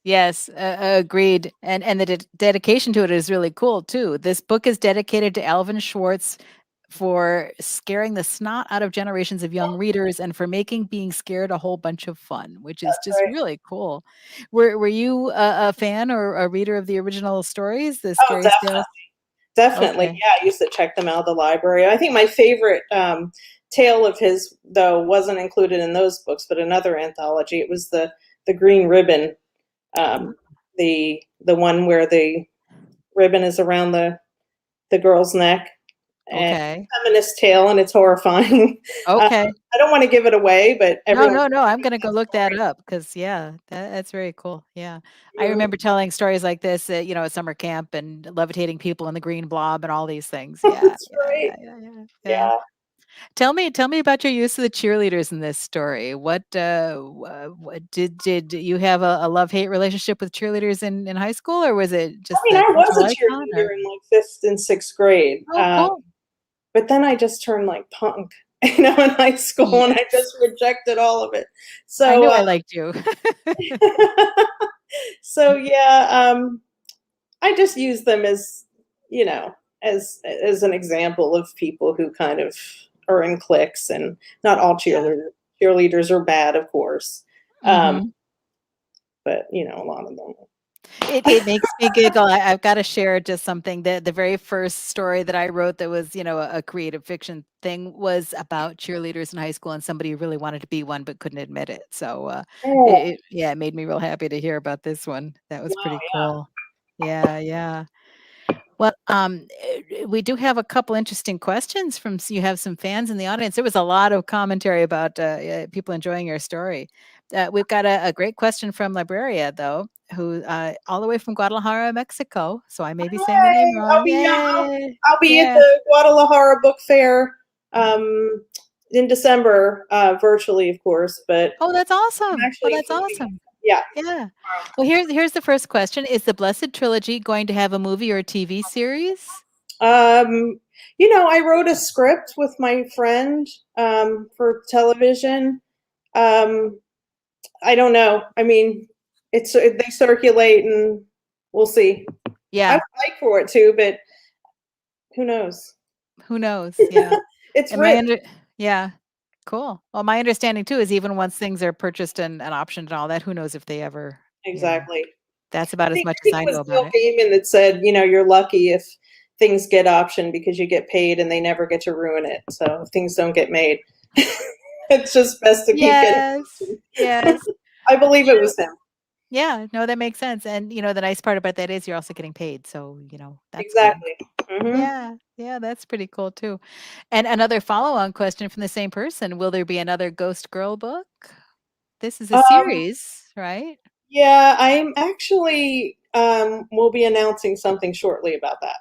Yes, agreed. And the dedication to it is really cool too. This book is dedicated to Alvin Schwartz for scaring the snot out of generations of young readers and for making being scared a whole bunch of fun, which is That's just right. really cool. Were you a fan or a reader of the original stories, the Scary Tales? Definitely. Okay. Yeah, I used to check them out at the library. I think my favorite tale of his, though, wasn't included in those books, but another anthology. It was the Green Ribbon, the one where the ribbon is around the girl's neck. And Okay. feminist tale, and it's horrifying. Okay. I don't want to give it away, but everyone. No. I'm gonna go look that up because that's very cool. Yeah, I remember telling stories like this at at summer camp and levitating people in the green blob and all these things. Yeah, That's right. yeah. Yeah. Tell me about your use of the cheerleaders in this story. What did you have a love-hate relationship with cheerleaders in high school, or was it just I mean, the I was a cultural icon, cheerleader in like 5th and 6th grade. Oh, cool. But then I just turned like punk, in high school, and I just rejected all of it. So I knew I liked you. so yeah, I just use them as as an example of people who kind of are in cliques, and not all cheerleaders are bad, of course, Mhm. but a lot of them. It makes me giggle. I've got to share just something. The very first story that I wrote that was, a creative fiction thing was about cheerleaders in high school, and somebody who really wanted to be one but couldn't admit it. So Oh, it made me real happy to hear about this one. That was wow, pretty yeah. cool. Yeah. Well, we do have a couple interesting questions from. You have some fans in the audience. There was a lot of commentary about people enjoying your story. We've got a great question from Libraria, though, who all the way from Guadalajara, Mexico. So I may be saying the name Yay! wrong. I'll be at the Guadalajara Book Fair in December, virtually, of course. But Oh, that's awesome. actually, That's awesome. yeah. Yeah. Well, here's the first question: is the Blessed Trilogy going to have a movie or TV series? I wrote a script with my friend for television. I don't know. I mean, they circulate, and we'll see. I Yeah. would like for it too, but who knows? Who knows? Yeah. It's And written. yeah. Cool. Well, my understanding too is even once things are purchased and optioned and all that, who knows if they ever, Exactly. that's about as I much as think I it know was about Neil it. Gaiman that said, you're lucky if things get optioned because you get paid and they never get to ruin it. So if things don't get made, it's just best to keep getting optioned. Yes. I believe it was him. Yeah. No, that makes sense. And the nice part about that is you're also getting paid. So, that's good. Exactly. Mhm. Yeah, that's pretty cool too. And another follow-on question from the same person: will there be another Ghost Girl book? This is a series, right? Yeah, I'm actually will be announcing something shortly about that.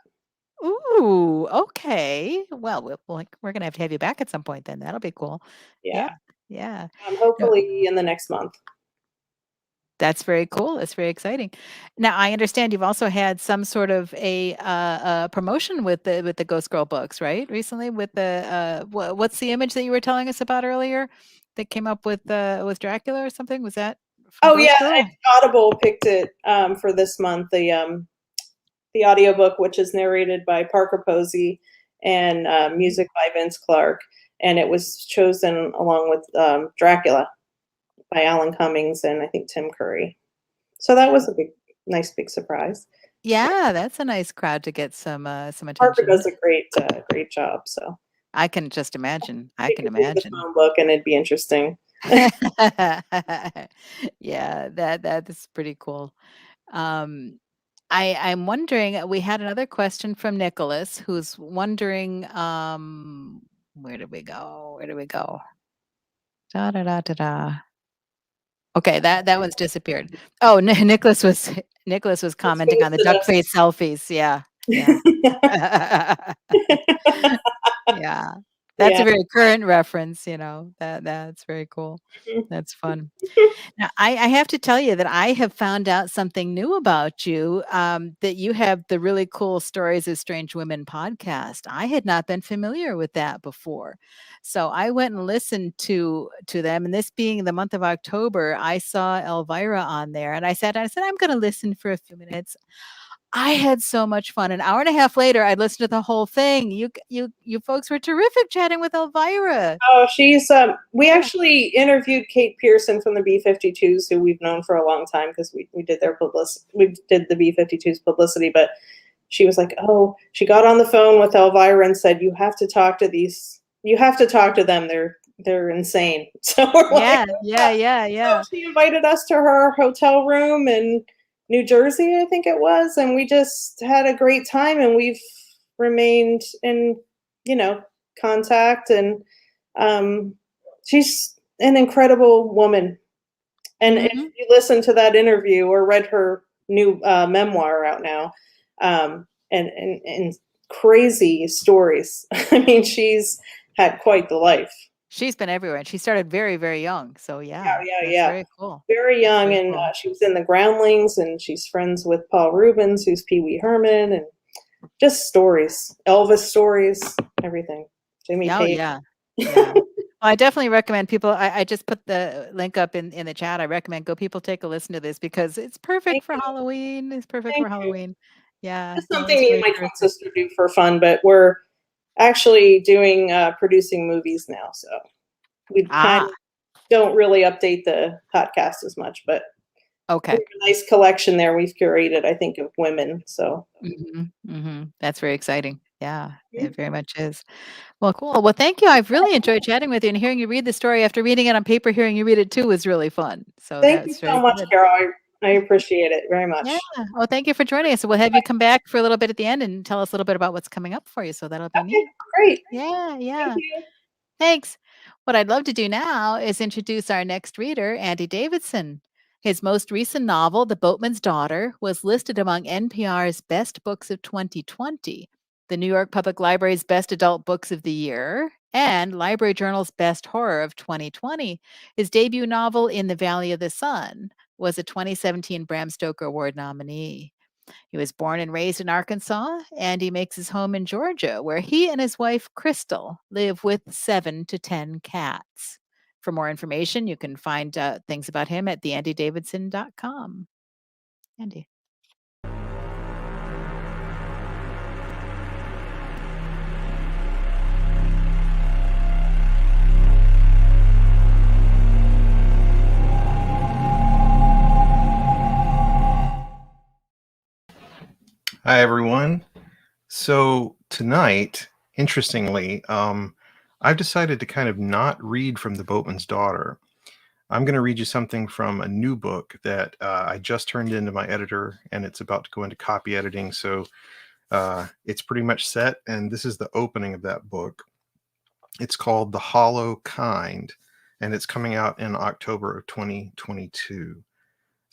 Ooh, okay. Well, we're gonna have to have you back at some point then. That'll be cool. Yeah. Yeah. No, Hopefully in the next month. That's very cool. That's very exciting. Now, I understand you've also had some sort of a promotion with the Ghost Girl books, right? Recently, with the what's the image that you were telling us about earlier that came up with Dracula or something? Was that from Oh Ghost yeah, Girl? Audible picked it for this month. The audiobook, which is narrated by Parker Posey and music by Vince Clarke, and it was chosen along with Dracula by Alan Cummings and I think Tim Curry. So that was a nice big surprise. Yeah, that's a nice crowd to get some Parker attention. does a great job. So I can just imagine. I you can could read imagine. the phone book and it'd be interesting. Yeah, that is pretty cool. I'm wondering, we had another question from Nicholas who's wondering, where did we go? Where did we go? Da da da da da. Okay, that one's disappeared. Oh, Nicholas was commenting on the duck face selfies. Yeah. Yeah. Yeah. That's a very current reference, that's very cool. That's fun. Now, I have to tell you that I have found out something new about you, that you have the really cool Stories of Strange Women podcast. I had not been familiar with that before. So I went and listened to them. And this being the month of October, I saw Elvira on there and I said, I'm going to listen for a few minutes. I had so much fun. An hour and a half later, I listened to the whole thing. You folks were terrific chatting with Elvira. Oh, she's we actually interviewed Kate Pearson from the B-52s, who we've known for a long time because we did their publicity. We did the B-52s publicity, but she was like, oh, she got on the phone with Elvira and said, you have to talk to them. They're insane. So we're like, yeah. So she invited us to her hotel room in New Jersey, I think it was, and we just had a great time, and we've remained in, contact, and she's an incredible woman. And if you listen to that interview or read her new memoir out now, and crazy stories. I mean, she's had quite the life. She's been everywhere, and she started very, very young. So Yeah. Very cool. Very young, Very and cool. she was in the Groundlings, and she's friends with Paul Rubens, who's Pee Wee Herman, and just stories, Elvis stories, everything. Jimmy Page. Yeah. Well, I definitely recommend people. I just put the link up in the chat. I recommend people take a listen to this because it's perfect for Halloween. It's perfect for Halloween. Yeah, It's something me and my twin terrific. sister do for fun, but we're actually doing producing movies now, so we kind of don't really update the podcast as much, but okay, we have a nice collection there we've curated, I think, of women. So that's very exciting. Yeah, it very much is. Well, cool. Well, thank you. I've really enjoyed chatting with you, and hearing you read the story after reading it on paper, hearing you read it too was really fun. So thank you so much, Carol. I appreciate it very much. Yeah. Well, thank you for joining us. We'll have you come back for a little bit at the end and tell us a little bit about what's coming up for you. So that'll be neat. Great. Yeah. Thank you. Thanks. What I'd love to do now is introduce our next reader, Andy Davidson. His most recent novel, The Boatman's Daughter, was listed among NPR's Best Books of 2020, the New York Public Library's Best Adult Books of the Year, and Library Journal's Best Horror of 2020. His debut novel, In the Valley of the Sun, was a 2017 Bram Stoker Award nominee. He was born and raised in Arkansas, and he makes his home in Georgia, where he and his wife, Crystal, live with 7 to 10 cats. For more information, you can find things about him at theandydavidson.com. Andy. Hi, everyone. So tonight, interestingly, I've decided to kind of not read from The Boatman's Daughter. I'm going to read you something from a new book that I just turned into my editor, and it's about to go into copy editing. So it's pretty much set, and this is the opening of that book. It's called The Hollow Kind, and it's coming out in October of 2022.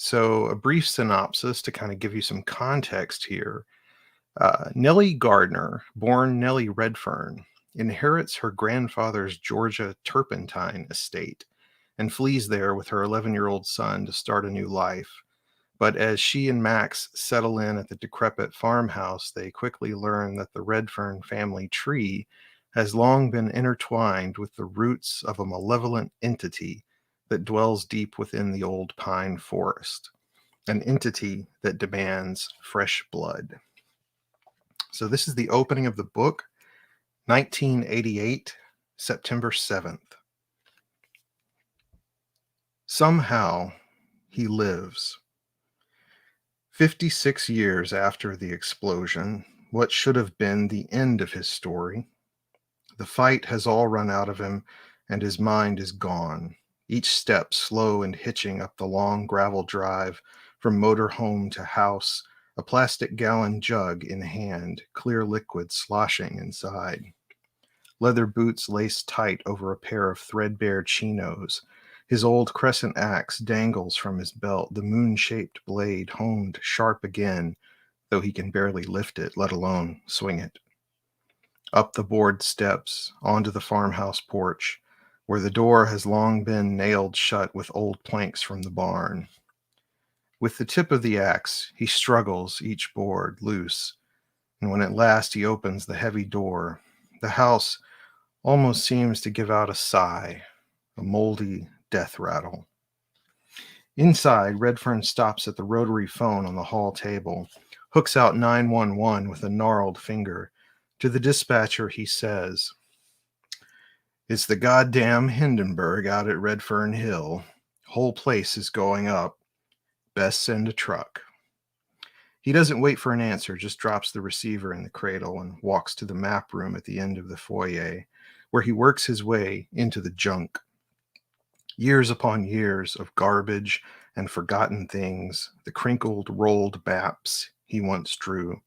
So a brief synopsis to kind of give you some context here. Nellie Gardner, born Nellie Redfern, inherits her grandfather's Georgia turpentine estate and flees there with her 11-year-old son to start a new life. But as she and Max settle in at the decrepit farmhouse, they quickly learn that the Redfern family tree has long been intertwined with the roots of a malevolent entity that dwells deep within the old pine forest, an entity that demands fresh blood. So this is the opening of the book, 1988, September 7th. Somehow he lives. 56 years after the explosion, what should have been the end of his story, the fight has all run out of him and his mind is gone, each step slow and hitching up the long gravel drive from motor home to house, a plastic gallon jug in hand, clear liquid sloshing inside. Leather boots laced tight over a pair of threadbare chinos. His old crescent axe dangles from his belt, the moon-shaped blade honed sharp again, though he can barely lift it, let alone swing it. Up the board steps, onto the farmhouse porch, where the door has long been nailed shut with old planks from the barn. With the tip of the axe, he struggles each board loose, and when at last he opens the heavy door, the house almost seems to give out a sigh, a moldy death rattle. Inside, Redfern stops at the rotary phone on the hall table, hooks out 911 with a gnarled finger. To the dispatcher, he says, "It's the goddamn Hindenburg out at Redfern Hill. Whole place is going up. Best send a truck." He doesn't wait for an answer, just drops the receiver in the cradle and walks to the map room at the end of the foyer, where he works his way into the junk. Years upon years of garbage and forgotten things, the crinkled, rolled maps he once drew.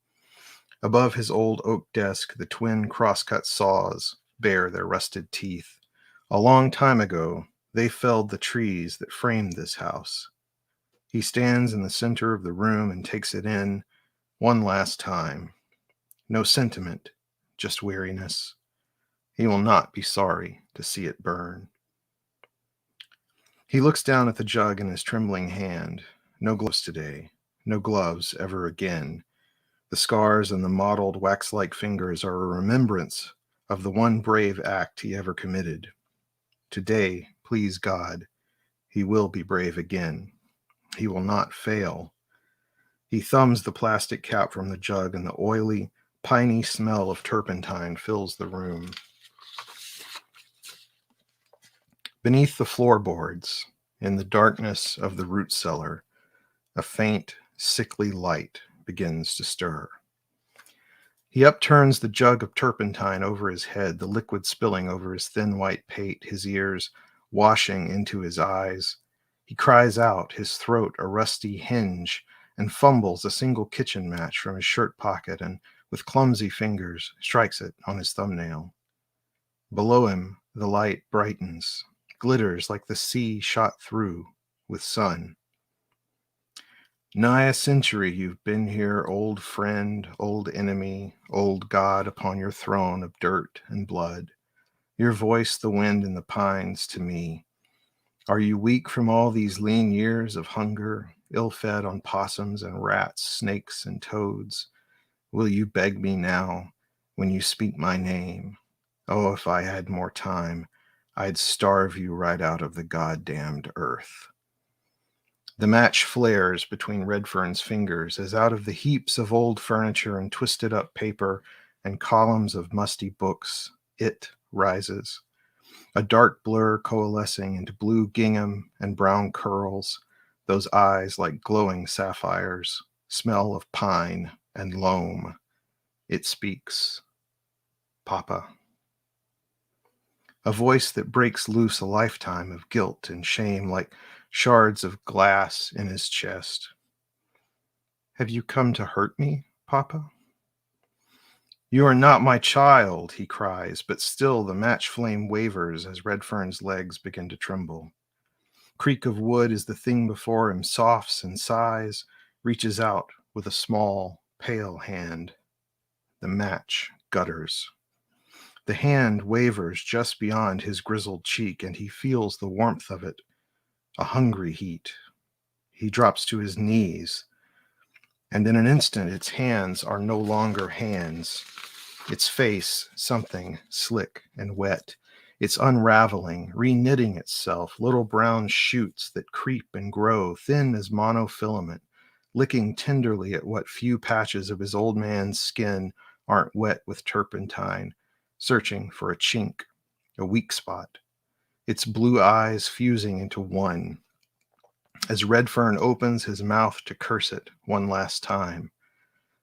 Above his old oak desk, the twin crosscut saws bare their rusted teeth. A long time ago, they felled the trees that framed this house. He stands in the center of the room and takes it in one last time. No sentiment, just weariness. He will not be sorry to see it burn. He looks down at the jug in his trembling hand. No gloves today. No gloves ever again. The scars and the mottled wax-like fingers are a remembrance of the one brave act he ever committed. Today, please God, he will be brave again. He will not fail. He thumbs the plastic cap from the jug, and the oily, piney smell of turpentine fills the room. Beneath the floorboards, in the darkness of the root cellar, a faint, sickly light begins to stir. He upturns the jug of turpentine over his head, the liquid spilling over his thin white pate, his ears washing into his eyes. He cries out, his throat a rusty hinge, and fumbles a single kitchen match from his shirt pocket and, with clumsy fingers, strikes it on his thumbnail. Below him, the light brightens, glitters like the sea shot through with sun. Nigh a century you've been here, old friend, old enemy, old God upon your throne of dirt and blood. Your voice the wind in the pines to me. Are you weak from all these lean years of hunger, ill-fed on possums and rats, snakes and toads? Will you beg me now when you speak my name? Oh, if I had more time, I'd starve you right out of the goddamned earth. The match flares between Redfern's fingers as out of the heaps of old furniture and twisted up paper and columns of musty books, it rises. A dark blur coalescing into blue gingham and brown curls, those eyes like glowing sapphires, smell of pine and loam. It speaks. Papa. A voice that breaks loose a lifetime of guilt and shame like shards of glass in his chest. Have you come to hurt me, Papa? You are not my child, he cries, but still the match flame wavers as Redfern's legs begin to tremble. Creak of wood as the thing before him soughs and sighs, reaches out with a small, pale hand. The match gutters. The hand wavers just beyond his grizzled cheek, and he feels the warmth of it, a hungry heat. He drops to his knees, and in an instant its hands are no longer hands. Its face, something slick and wet. It's unraveling, reknitting itself, little brown shoots that creep and grow, thin as monofilament, licking tenderly at what few patches of his old man's skin aren't wet with turpentine, searching for a chink, a weak spot. Its blue eyes fusing into one, as Redfern opens his mouth to curse it one last time.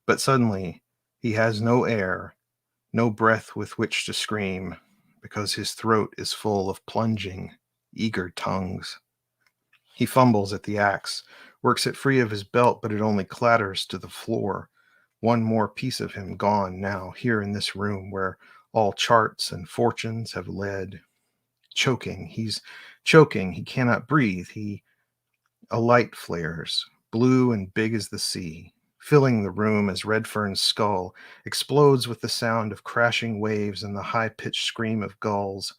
But suddenly, he has no air, no breath with which to scream, because his throat is full of plunging, eager tongues. He fumbles at the axe, works it free of his belt, but it only clatters to the floor. One more piece of him gone now, here in this room where all charts and fortunes have led. Choking, he's choking, he cannot breathe. A light flares, blue and big as the sea, filling the room as Redfern's skull explodes with the sound of crashing waves and the high-pitched scream of gulls,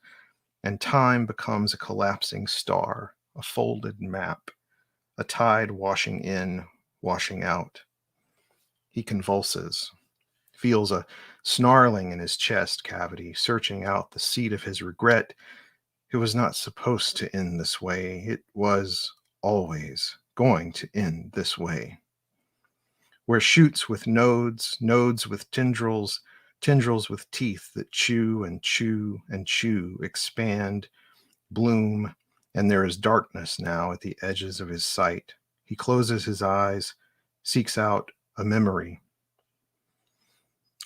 and time becomes a collapsing star, a folded map, a tide washing in, washing out. He convulses, feels a snarling in his chest cavity, searching out the seat of his regret. It was not supposed to end this way. It was always going to end this way. Where shoots with nodes, nodes with tendrils, tendrils with teeth that chew and chew and chew, expand, bloom, and there is darkness now at the edges of his sight. He closes his eyes, seeks out a memory.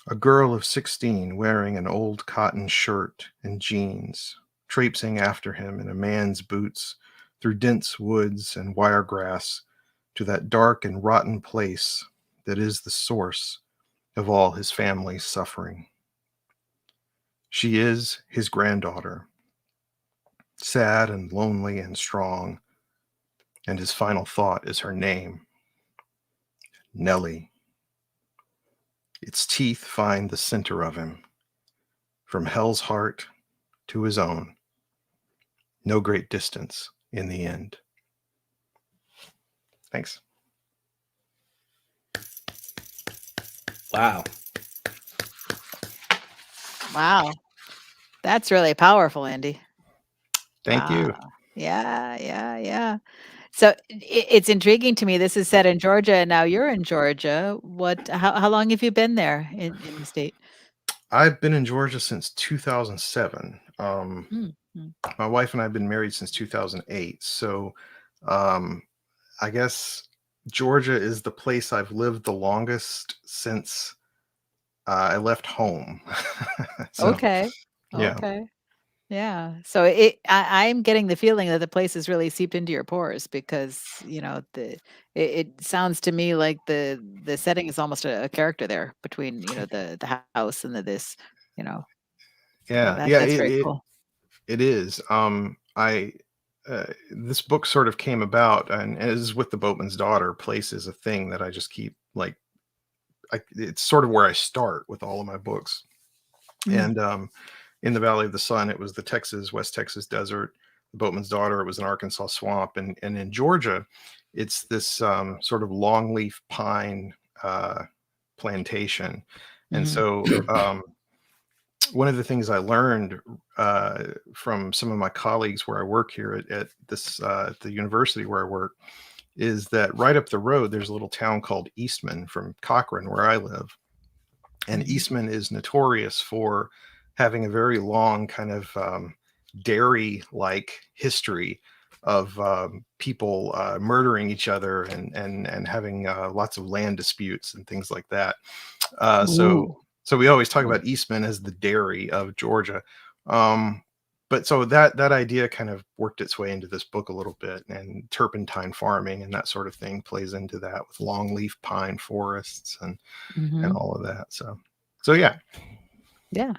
A girl of 16 wearing an old cotton shirt and jeans, traipsing after him in a man's boots through dense woods and wiregrass to that dark and rotten place that is the source of all his family's suffering. She is his granddaughter, sad and lonely and strong, and his final thought is her name, Nellie. Its teeth find the center of him, from hell's heart to his own. No great distance in the end. Thanks. Wow. Wow. That's really powerful, Andy. Thank you. Wow. Yeah. So it's intriguing to me. This is set in Georgia, and now you're in Georgia. How long have you been there in the state? I've been in Georgia since 2007. My wife and I have been married since 2008. So I guess Georgia is the place I've lived the longest since I left home. So, Okay. yeah. Okay. Yeah. So I'm getting the feeling that the place has really seeped into your pores because, it sounds to me like the setting is almost a character there between, the house and this, Yeah. that's very cool. It is. This book sort of came about, and as with The Boatman's Daughter, place is a thing that I just keep it's sort of where I start with all of my books. Mm. And in the Valley of the Sun, it was the West Texas desert. The Boatman's Daughter, it was an Arkansas swamp. And in Georgia, it's this sort of longleaf pine plantation. And so one of the things I learned from some of my colleagues where I work here at the university where I work is that right up the road, there's a little town called Eastman from Cochran, where I live. And Eastman is notorious for having a very long kind of dairy-like history of people murdering each other and having lots of land disputes and things like that. So we always talk about Eastman as the dairy of Georgia. But so that idea kind of worked its way into this book a little bit, and turpentine farming and that sort of thing plays into that with longleaf pine forests and all of that. So yeah. Yeah.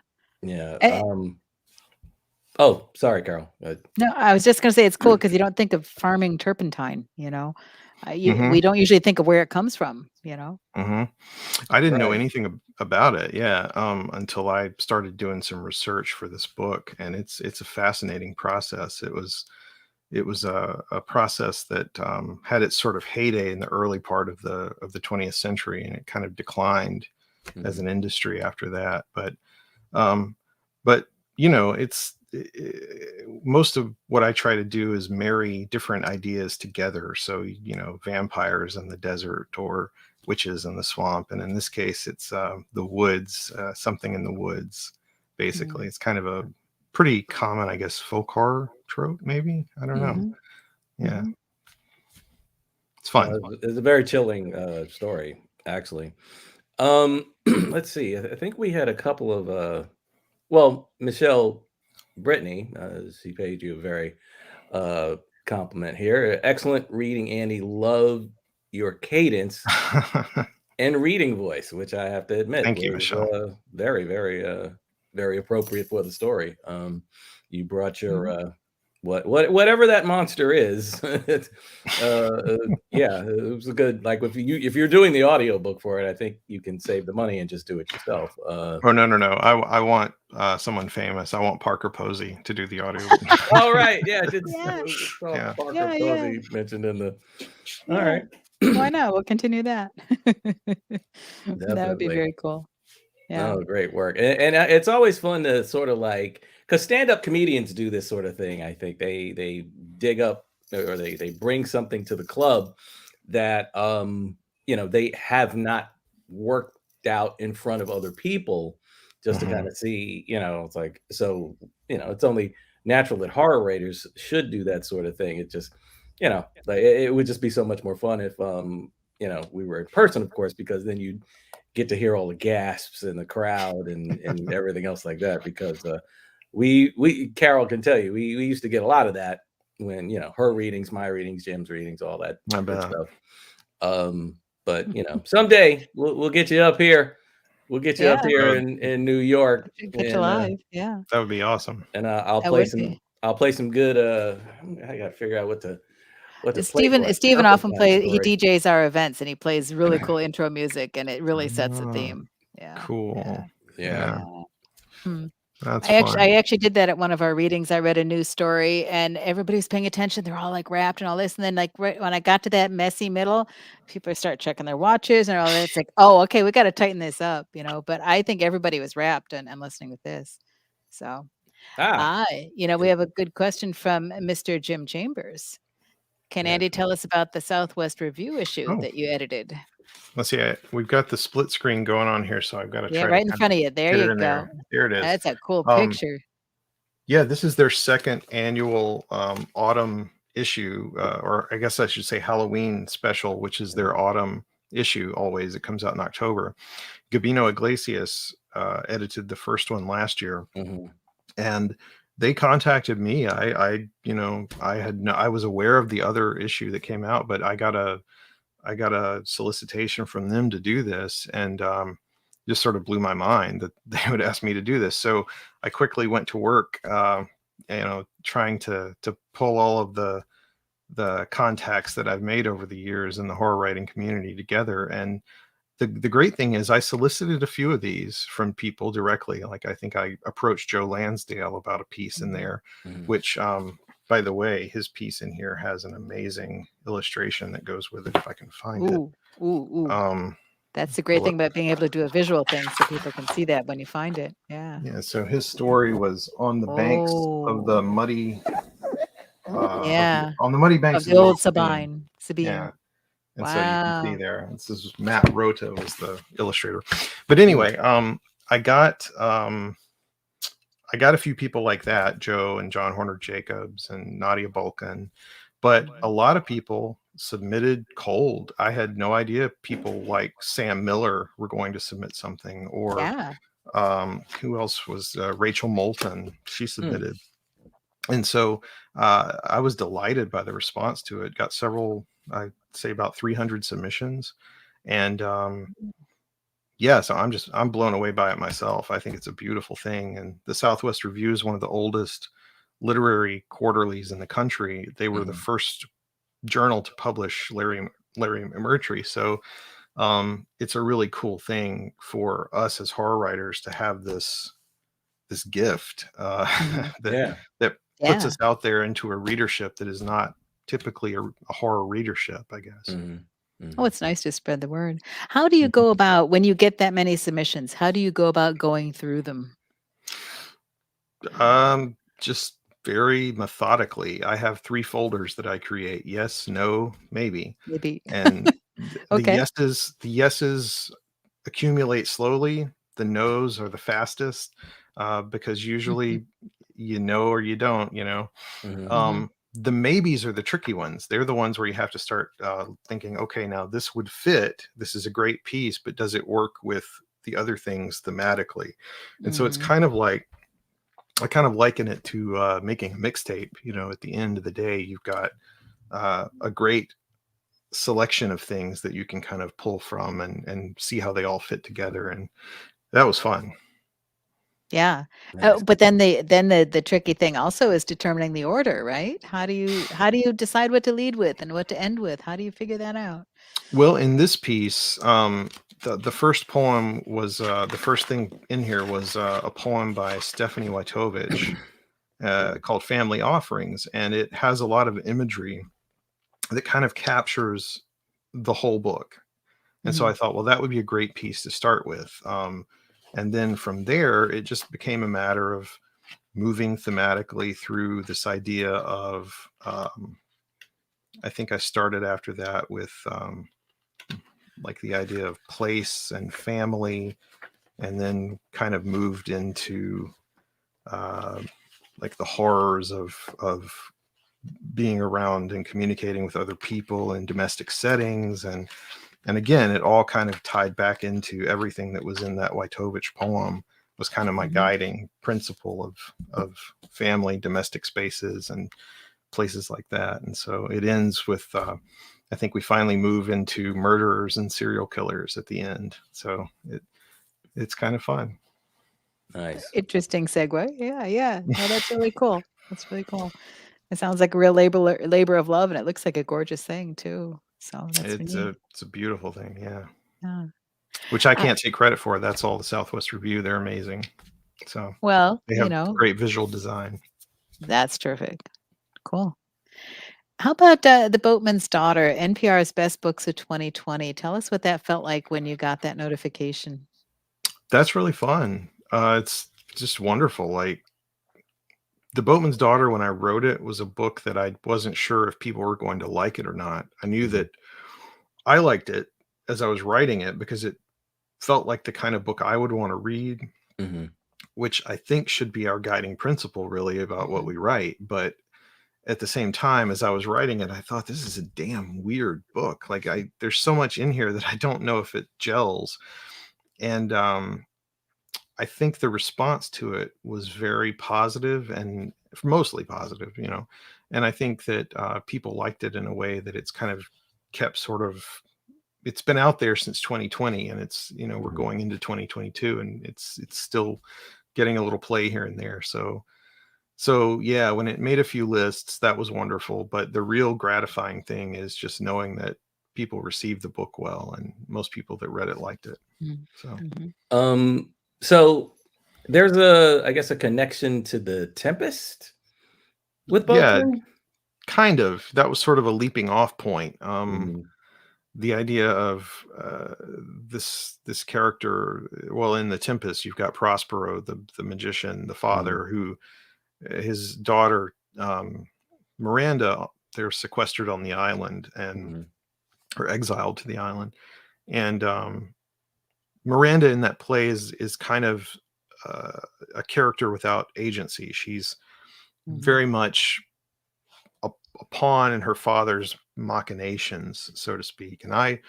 Oh, sorry, Carol. No, I was just going to say it's cool because you don't think of farming turpentine, we don't usually think of where it comes from, I didn't know Right. anything about it, yeah, until I started doing some research for this book, and it's a fascinating process. It was a process that had its sort of heyday in the early part of the 20th century, and it kind of declined as an industry after that. Um, but most of what I try to do is marry different ideas together. So vampires in the desert or witches in the swamp, and in this case, it's the woods, something in the woods. Basically, it's kind of a pretty common, I guess, folk horror trope. Maybe, I don't know. Yeah, it's fun. It's a very chilling story, actually. Let's see. I think we had a couple of Michelle Brittany, she paid you a very compliment here. Excellent reading, Andy. Love your cadence and reading voice, which I have to admit Thank you, was Michelle. very, very, very appropriate for the story. You brought your whatever that monster is. Yeah, it was a good, like, if you're doing the audiobook for it, I think you can save the money and just do it yourself. Oh, no. I want someone famous. I want Parker Posey to do the audio. All right, yeah, I did. Yeah. Parker Yeah. Posey mentioned in the. All Yeah. right, Why not? We'll continue that. That would be definitely. very cool. Yeah. Oh, great work. And it's always fun to sort of because stand-up comedians do this sort of thing. I think they dig up, or they bring something to the club that they have not worked out in front of other people, just to kind of see, it's like, so, it's only natural that horror writers should do that sort of thing. It just, like it would just be so much more fun if we were in person, of course, because then you'd get to hear all the gasps in the crowd and everything else like that, because we Carol can tell you, we used to get a lot of that when her readings, my readings, Jim's readings, all that I good bet. stuff. But someday we'll get you up here. We'll get you up Yeah. here in New York, Catch you live. Yeah. That would be awesome. and I'll That play would some. be. I'll play some good. I got to figure out what to play Steven for a Steven often turpentine plays. He story. DJs our events, and he plays really cool intro music, and it really sets the theme. Yeah. Cool. Yeah. Hmm. That's I fun. actually did that at one of our readings. I read a news story, and everybody's paying attention. They're all like wrapped and all this, and then like right when I got to that messy middle, people start checking their watches and all that. It's like, oh, okay, we got to tighten this up, But I think everybody was wrapped and listening with this. So, we have a good question from Mr. Jim Chambers. Can Yeah. Andy tell us about the Southwest Review issue Oh. that you edited? Let's see. We've got the split screen going on here, so I've got to Yeah, try right to in front of you. There get it you in go. There it is. That's a cool Um, picture. Yeah, this is their second annual autumn issue, or I guess I should say Halloween special, which is their autumn issue. Always, it comes out in October. Gabino Iglesias edited the first one last year, and they contacted me. I was aware of the other issue that came out, but I got a solicitation from them to do this, and just sort of blew my mind that they would ask me to do this. So I quickly went to work, trying to pull all of the contacts that I've made over the years in the horror writing community together. And the great thing is I solicited a few of these from people directly. Like I think I approached Joe Lansdale about a piece in there, which, by the way, his piece in here has an amazing illustration that goes with it, if I can find it. Ooh. That's the great thing about being able to do a visual thing, so people can see that when you find it. Yeah. Yeah. So his story was on the banks of the muddy. On the muddy banks of the old Sabine. Yeah. And wow. so you can see there. This is Matt Rota was the illustrator. But anyway, I got a few people like that, Joe and John Horner Jacobs and Nadia Balkan, but a lot of people submitted cold. I had no idea people like Sam Miller were going to submit something, or who else was Rachel Moulton. She submitted. And so I was delighted by the response to it. Got several, I'd say about 300 submissions. And so I'm blown away by it myself. I think it's a beautiful thing. And the Southwest Review is one of the oldest literary quarterlies in the country. They were the Mhm. first journal to publish Larry Murtry. So it's a really cool thing for us as horror writers to have this gift Mhm. that Yeah. puts Yeah. us out there into a readership that is not typically a horror readership, I guess. Mhm. Oh, Mhm. it's nice to spread the word. How do you go about when you get that many submissions? How do you go about going through them? Just very methodically. I have 3 folders that I create: yes, no, maybe. Maybe. And Okay. the yeses accumulate slowly. The no's are the fastest, because Mhm. usually you know or you don't, you know. Mhm. Mhm. The maybes are the tricky ones. They're the ones where you have to start thinking, okay, now this would fit. This is a great piece, but does it work with the other things thematically? And so it's Mhm. kind of like, I kind of liken it to making a mixtape. You know, at the end of the day, you've got a great selection of things that you can kind of pull from and see how they all fit together. And that was fun. Yeah. Oh, Nice. but then the tricky thing also is determining the order, right? How do you decide what to lead with and what to end with? How do you figure that out? Well, in this piece, the first poem was the first thing in here was a poem by Stephanie Wojtowicz called Family Offerings. And it has a lot of imagery that kind of captures the whole book. And so I Mhm. thought, well, that would be a great piece to start with. And then from there, it just became a matter of moving thematically through this idea of, I think I started after that with like the idea of place and family, and then kind of moved into uh, like the horrors of being around and communicating with other people in domestic settings. And again, it all kind of tied back into everything that was in that Wojtowicz poem was kind of my Mhm. guiding principle of family, domestic spaces, and places like that. And so it ends with, I think we finally move into murderers and serial killers at the end. So it's kind of fun. Nice. Interesting segue. Yeah, yeah. No, that's really cool. That's really cool. It sounds like a real labor of love, and it looks like a gorgeous thing too. So that's neat. It's a beautiful thing, yeah. Yeah. Which I Uh, can't take credit for. That's all the Southwest Review. They're amazing. So well, they have great visual design. that's terrific. Cool. How about The Boatman's Daughter, NPR's Best Books of 2020? Tell us what that felt like when you got that notification. That's really fun. It's just wonderful. Like The Boatman's Daughter, when I wrote it, was a book that I wasn't sure if people were going to like it or not. I knew Mhm. that I liked it as I was writing it because it felt like the kind of book I would want to read, Mhm. which I think should be our guiding principle really about what Mhm. we write. But at the same time, as I was writing it, I thought this is a damn weird book. Like there's so much in here that I don't know if it gels. And I think the response to it was very positive and mostly positive, you know. And I think that people liked it in a way that it's kind of kept sort of, it's been out there since 2020, and it's, you know, we're Mhm. going into 2022, and it's still getting a little play here and there. So yeah, when it made a few lists, that was wonderful. But the real gratifying thing is just knowing that people received the book well, and most people that read it liked it. Mhm. So Mhm. So there's I guess a connection to The Tempest with yeah, Boatman? kind of. That was sort of a leaping off point. Mhm. The idea of this character. Well, in The Tempest, you've got Prospero, the magician, the Mhm. father, who his daughter Miranda. They're sequestered on the island and Mhm. or exiled to the island, and Miranda in that play is kind of uh, a character without agency. She's Mhm. very much a pawn in her father's machinations, so to speak. And I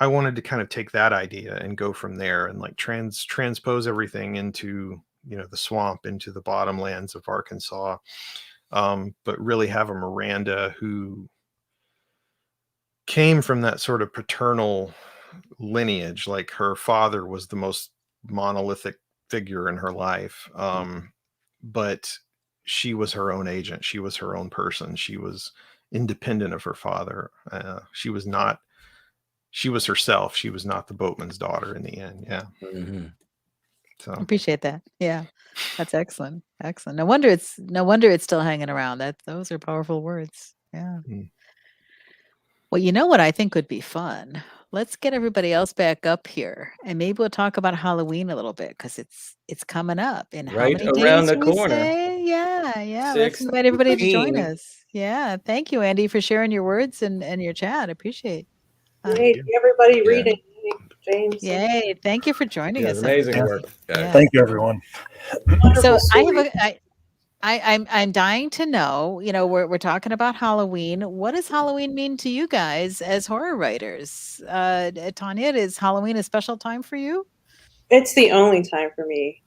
wanted to kind of take that idea and go from there and like transpose everything into, you know, the swamp, into the bottomlands of Arkansas, but really have a Miranda who came from that sort of paternal lineage. Like her father was the most monolithic figure in her life, but she was her own agent. She was her own person. She was independent of her father. She was herself. She was not the boatman's daughter in the end. Yeah. Mhm. So Appreciate that. Yeah. That's excellent. Excellent. No wonder it's still hanging around. Those are powerful words. Yeah. Mm. Well, you know what I think would be fun? Let's get everybody else back up here, and maybe we'll talk about Halloween a little bit because it's coming up in how Right many around days the we corner. say? Yeah. Let's invite everybody to join 6/13. us. Yeah. Thank you, Andy, for sharing your words and your chat. Appreciate. Yay, everybody Yeah. reading. James. Yay! Thank you for joining Yeah, us. amazing everybody. work, guys. Yeah. Thank you, everyone. Wonderful So I have story. I'm dying to know, we're talking about Halloween. What does Halloween mean to you guys as horror writers? Tanya, is Halloween a special time for you? It's the only time for me.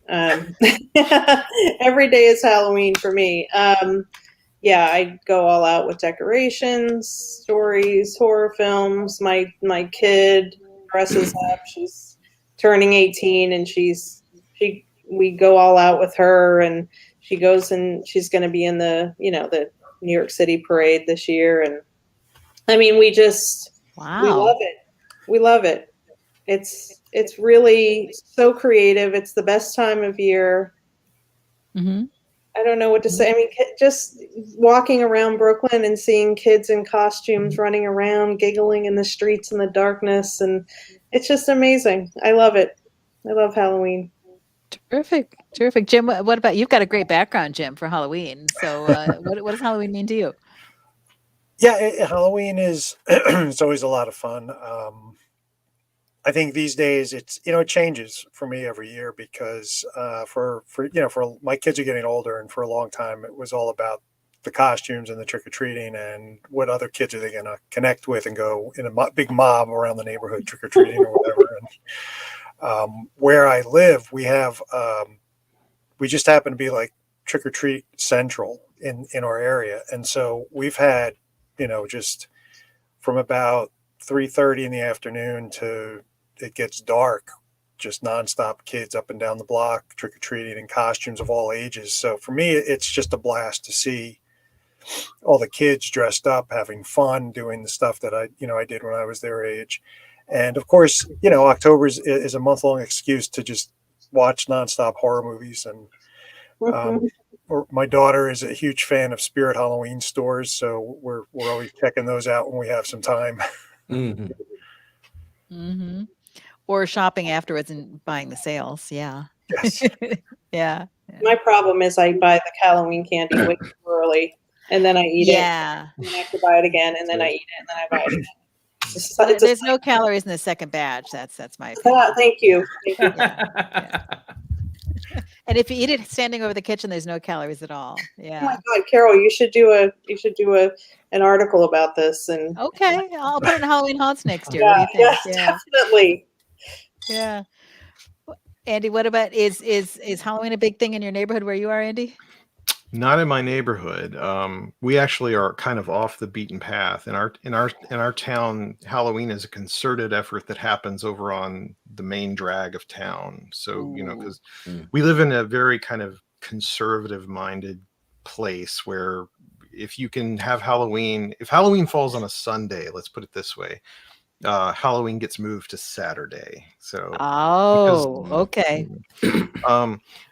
Every day is Halloween for me. Yeah, I go all out with decorations, stories, horror films. My kid dresses up. She's turning 18, and we go all out with her, and she goes and she's going to be in the New York City parade this year, and I mean we Wow. love it. We love it. It's really so creative. It's the best time of year. Mm-hmm. I don't know what to say. I mean, just walking around Brooklyn and seeing kids in costumes running around, giggling in the streets in the darkness, and it's just amazing. I love it. I love Halloween. Terrific. Jim, what about you've got a great background, Jim, for Halloween. So what does Halloween mean to you? Yeah, Halloween is it's always a lot of fun. I think these days it changes for me every year because for my kids are getting older, and for a long time it was all about the costumes and the trick or treating and what other kids are they going to connect with and go in a big mob around the neighborhood trick or treating or whatever. And where I live, we have we just happen to be like trick or treat central in our area, and so we've had just from about 3:30 in the afternoon to it gets dark, just nonstop kids up and down the block trick-or-treating in costumes of all ages. So for me, it's just a blast to see all the kids dressed up, having fun, doing the stuff that I did when I was their age. And of course, October is a month-long excuse to just watch nonstop horror movies. And my daughter is a huge fan of Spirit Halloween stores, so we're always checking those out when we have some time. Mm-hmm. Mm-hmm. Or shopping afterwards and buying the sales. Yeah. Yes. Yeah. My problem is I buy the Halloween candy way too early, and then I eat it. Yeah. And then I have to buy it again, and then I eat it, and then I buy it again. There's no calories in the second batch. That's my opinion. Thank you. Yeah. And if you eat it standing over the kitchen, there's no calories at all. Yeah. Oh my God, Carol, you should do an article about this. And Okay, I'll put it in Halloween Haunts next year. yeah, What do you think? yes, definitely. Yeah. Andy, what about is Halloween a big thing in your neighborhood where you are, Andy? Not in my neighborhood. We actually are kind of off the beaten path. In our town, Halloween is a concerted effort that happens over on the main drag of town. So, because we live in a very kind of conservative-minded place where if you can have Halloween, if Halloween falls on a Sunday, let's put it this way, Halloween gets moved to Saturday. So, okay.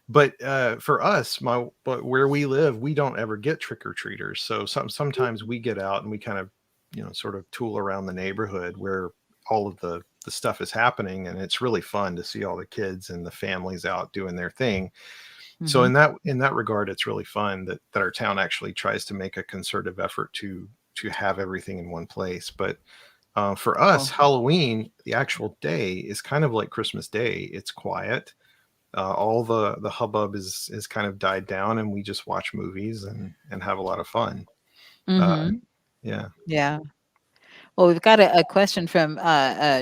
But for us, but where we live, we don't ever get trick-or-treaters. So sometimes we get out and we kind of, sort of tool around the neighborhood where all of the stuff is happening, and it's really fun to see all the kids and the families out doing their thing. Mm-hmm. So in that regard, it's really fun that our town actually tries to make a concerted effort to have everything in one place. But for us, Halloween, the actual day is kind of like Christmas Day. It's quiet. All the hubbub is kind of died down, and we just watch movies and have a lot of fun. Mm-hmm. Yeah. Well, we've got a question from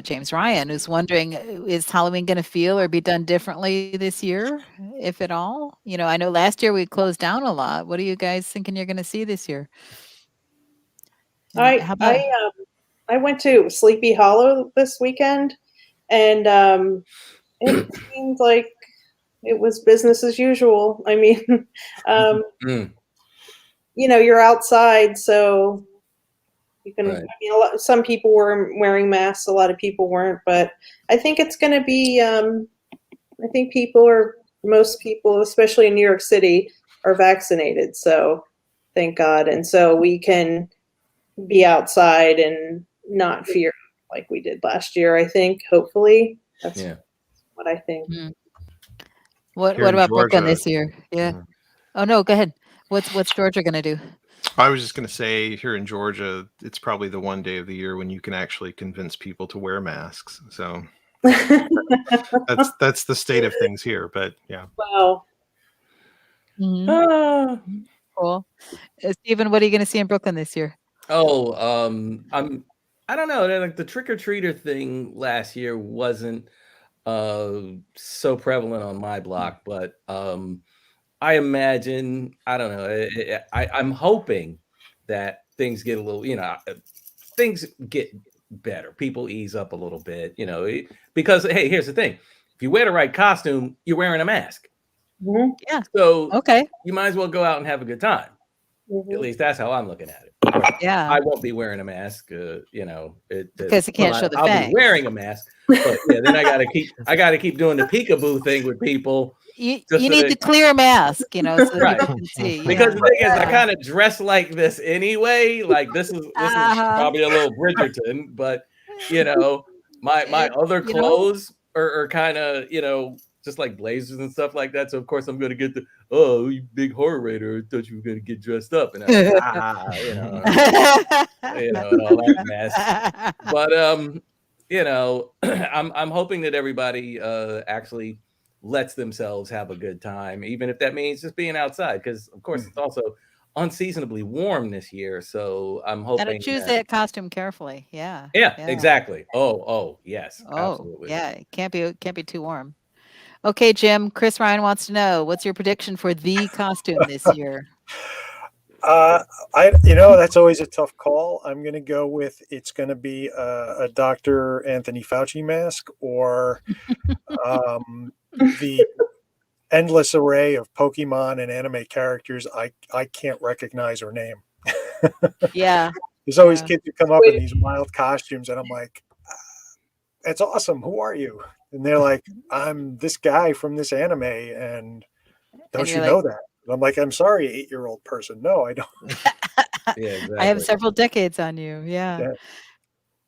James Ryan, who's wondering, is Halloween going to feel or be done differently this year, if at all? I know last year we closed down a lot. What are you guys thinking you're going to see this year? I went to Sleepy Hollow this weekend, and it seemed like it was business as usual. I mean, Mm, you're outside, so you can. right. I mean, some people were wearing masks, a lot of people weren't, but I think it's going to be. I think most people, especially in New York City, are vaccinated. So thank God, and so we can be outside and not fear like we did last year. I think, hopefully, that's Yeah. what I think. Mm. What Here in about Brooklyn Georgia, this year? Yeah. Mhm. Oh no, go ahead. What's Georgia gonna do? I was just going to say, here in Georgia, it's probably the one day of the year when you can actually convince people to wear masks. So that's the state of things here. But yeah. Wow. Mhm. Ah. Cool. Stephen, what are you gonna see in Brooklyn this year? Oh, I don't know. Like the trick or treater thing last year wasn't so prevalent on my block, but I imagine, I don't know. I'm hoping that things get a little, things get better. People ease up a little bit, because hey, here's the thing: if you wear the right costume, you're wearing a mask, Mhm, Yeah. so Okay. you might as well go out and have a good time. At mhm. least that's how I'm looking at it. Of course, Yeah. I won't be wearing a mask, Because you can't show the I'll be fangs. wearing a mask, but yeah, then I gotta keep doing the peekaboo thing with people, You just so need that the clear mask, so that right. people can see. Because Yeah. the thing is, I Yeah. kind of dress like this anyway. Like this is Uh-huh. probably a little Bridgerton, but you know, my other You know? clothes are kind of just like blazers and stuff like that. So of course I'm gonna get the you big horror raider. I thought you were gonna get dressed up, and and all that mess. But I'm hoping that everybody actually lets themselves have a good time, even if that means just being outside. Because of course it's also unseasonably warm this year, so I'm Gotta hoping choose that. that costume carefully. Yeah. Yeah, Yeah. exactly. Oh, yes, Oh, absolutely. yeah. It can't be too warm. Okay, Jim. Chris Ryan wants to know what's your prediction for the costume this year? That's always a tough call. I'm going to go with it's going to be a Dr. Anthony Fauci mask or the endless array of Pokemon and anime characters I can't recognize or name. Yeah. There's always Yeah. kids who come up in these wild costumes, and I'm like, "It's awesome. Who are you?" And they're like, "I'm this guy from this anime, and don't you're you like, know that?" And I'm like, "I'm sorry, 8-year-old person. No, I don't." Yeah, I have exactly. several decades on you. Yeah. Yeah.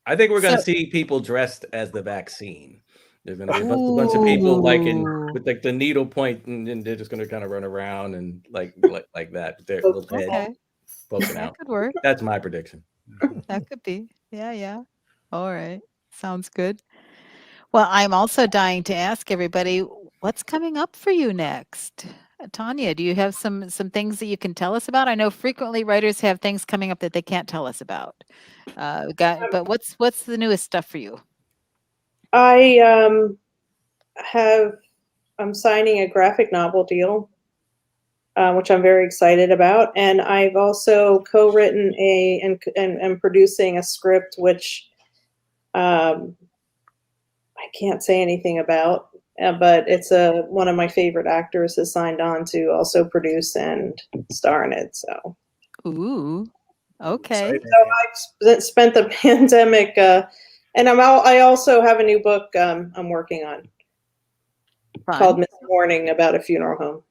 I think we're going to So- see people dressed as the vaccine. There's going to be a bunch of people Ooh. with like the needle point, and they're just going to kind of run around and like that. With their Oh, little head Okay. poking That out. could work. That's my prediction. That could be. Yeah, yeah. All right. Sounds good. Well, I'm also dying to ask everybody what's coming up for you next. Tanya, do you have some things that you can tell us about? I know frequently writers have things coming up that they can't tell us about. But what's the newest stuff for you? I I'm signing a graphic novel deal, which I'm very excited about, and I've also co-written and producing a script which I can't say anything about, but it's one of my favorite actors has signed on to also produce and star in it. So Ooh. Okay. Exciting. I've spent the pandemic, and I also have a new book I'm working on called Fun. Miss Morning about a funeral home.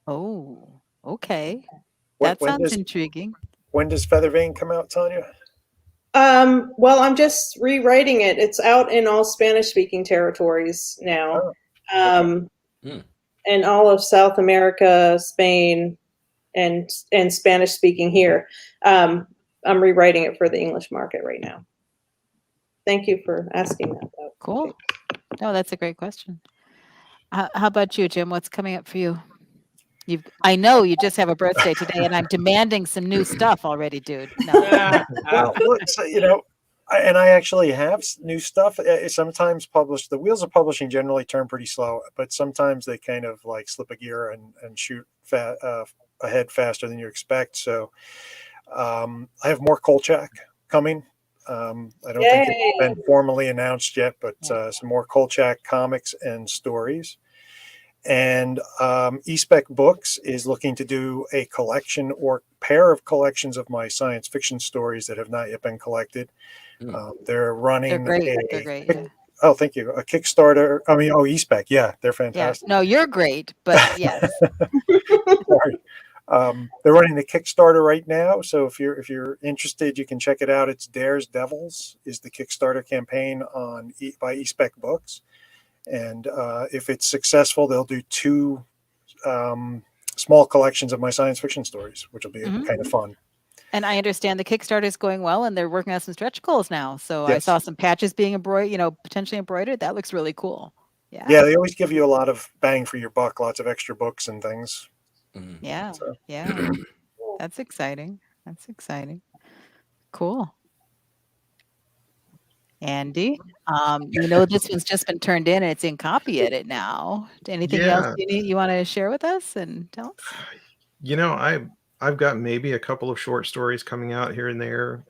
Oh, okay. When- That when sounds does- intriguing. When does Feathervane come out, Tanya? Well, I'm just rewriting it. It's out in all Spanish-speaking territories now, and all of South America, Spain, and Spanish-speaking here. I'm rewriting it for the English market right now. Thank you for asking that. Though. Cool. No, that's a great question. How about you, Jim? What's coming up for you? I know you just have a birthday today, and I'm demanding some new stuff already, dude. No. Well, look, so, I actually have new stuff. Sometimes the wheels of publishing generally turn pretty slow, but sometimes they kind of like slip a gear and shoot ahead faster than you expect. So I have more Kolchak coming. I don't think it's been formally announced yet, but some more Kolchak comics and stories. And eSpec Books is looking to do a collection or pair of collections of my science fiction stories that have not yet been collected. They're running They're great. They're great. Yeah. Oh, thank you. A Kickstarter. I mean, eSpec. Yeah, they're fantastic. Yeah. No, you're great, but yes. Sorry. They're running the Kickstarter right now, so if you're interested, you can check it out. It's Dares Devils is the Kickstarter campaign by eSpec Books, and if it's successful, they'll do 2 small collections of my science fiction stories, which will be kind of fun. And I understand the Kickstarter is going well, and they're working on some stretch goals now. So I Yes. saw some patches being embroidered, potentially embroidered. That looks really cool. Yeah. Yeah, they always give you a lot of bang for your buck, lots of extra books and things. Yeah. So. Yeah. That's exciting. That's exciting. Cool. Andy, this one's just been turned in and it's in copy edit now. Anything else you want to share with us and tell us? I've got maybe a couple of short stories coming out here and there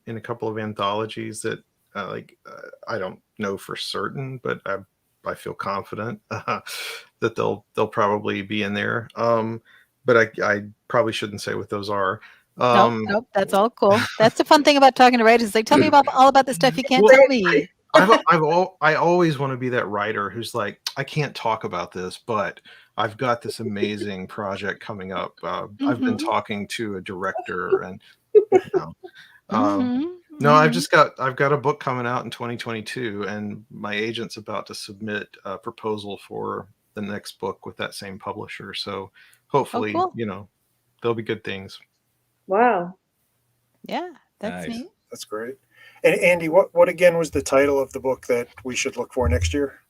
in a couple of anthologies that I don't know for certain, but I feel confident that they'll probably be in there. But I probably shouldn't say what those are. Nope, that's all cool. That's the fun thing about talking to writers. Tell me all about the stuff you can't tell me. I always want to be that writer who's like, I can't talk about this, but I've got this amazing project coming up. I've been talking to a director, and no, I've got a book coming out in 2022, and my agent's about to submit a proposal for the next book with that same publisher. So hopefully, there'll be good things. Wow. Yeah, that's Nice. neat. That's great. And Andy, what again was the title of the book that we should look for next year?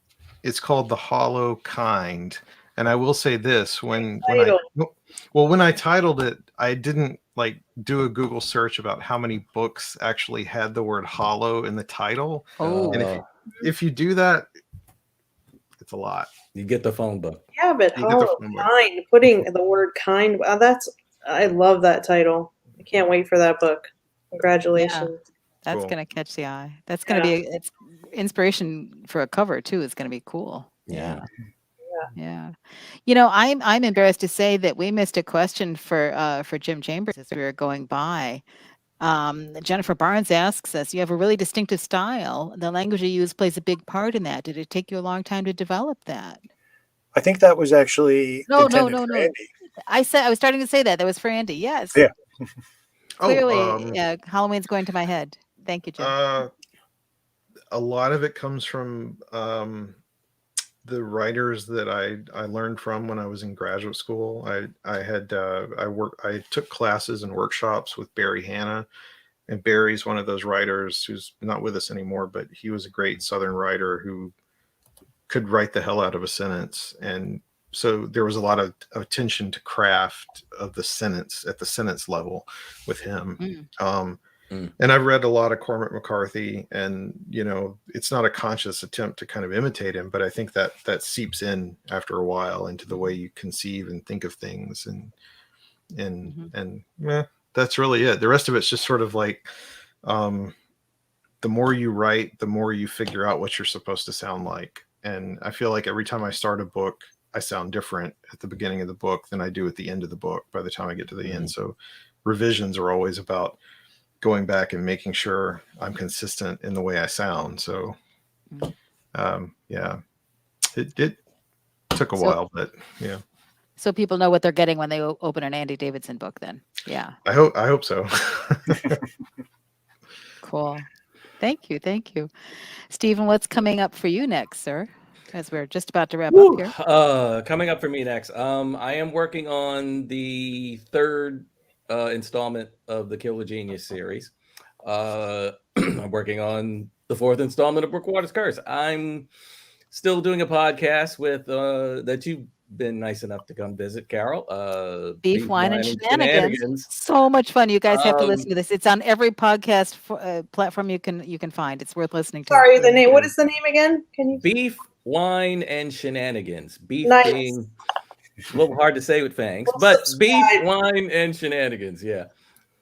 It's called The Hollow Kind. And I will say this, when I titled it, I didn't do a Google search about how many books actually had the word hollow in the title. Oh. And if you do that, it's a lot. You get the phone book. Yeah, but hollow kind, putting the word kind, I love that title. I can't wait for that book. Congratulations. Yeah, that's Cool. going to catch the eye. That's going to be it's inspiration for a cover too. It's going to be cool. Yeah. I'm embarrassed to say that we missed a question for Jim Chambers as we were going by. Jennifer Barnes asks us, you have a really distinctive style. The language you use plays a big part in that. Did it take you a long time to develop that? I think that was actually No. intended for Andy. I was starting to say that was for Andy. Yes. Yeah. Clearly, Halloween's going to my head. Thank you, Jim. A lot of it comes from the writers that I learned from when I was in graduate school. I took classes and workshops with Barry Hanna, and Barry's one of those writers who's not with us anymore, but he was a great Southern writer who could write the hell out of a sentence. And so there was a lot of attention to craft of the sentence at the sentence level with him. And I've read a lot of Cormac McCarthy, and it's not a conscious attempt to kind of imitate him, but I think that seeps in after a while into the way you conceive and think of things, and that's really it. The rest of it's just sort of like the more you write, the more you figure out what you're supposed to sound like. And I feel like every time I start a book, I sound different at the beginning of the book than I do at the end of the book by the time I get to the end. So revisions are always about going back and making sure I'm consistent in the way I sound. So, it took a while, but yeah. So people know what they're getting when they open an Andy Davidson book then. Yeah. I hope so. Cool. Thank you. Stephen, what's coming up for you next, sir? As we're just about to wrap up here. Coming up for me next. I am working on the third installment of the Killer Genius series. I'm working on the fourth installment of Brookwater's Curse. I'm still doing a podcast with that you've been nice enough to come visit, Carol. Beef, Wine, and Shenanigans. So much fun. You guys have to listen to this. It's on every podcast platform you can find. It's worth listening to. Sorry, the name. What is the name again? Can you? Beef, Wine, and Shenanigans. Beef Nice. being a little hard to say with fangs, but Beef, Wine, and Shenanigans. Yeah.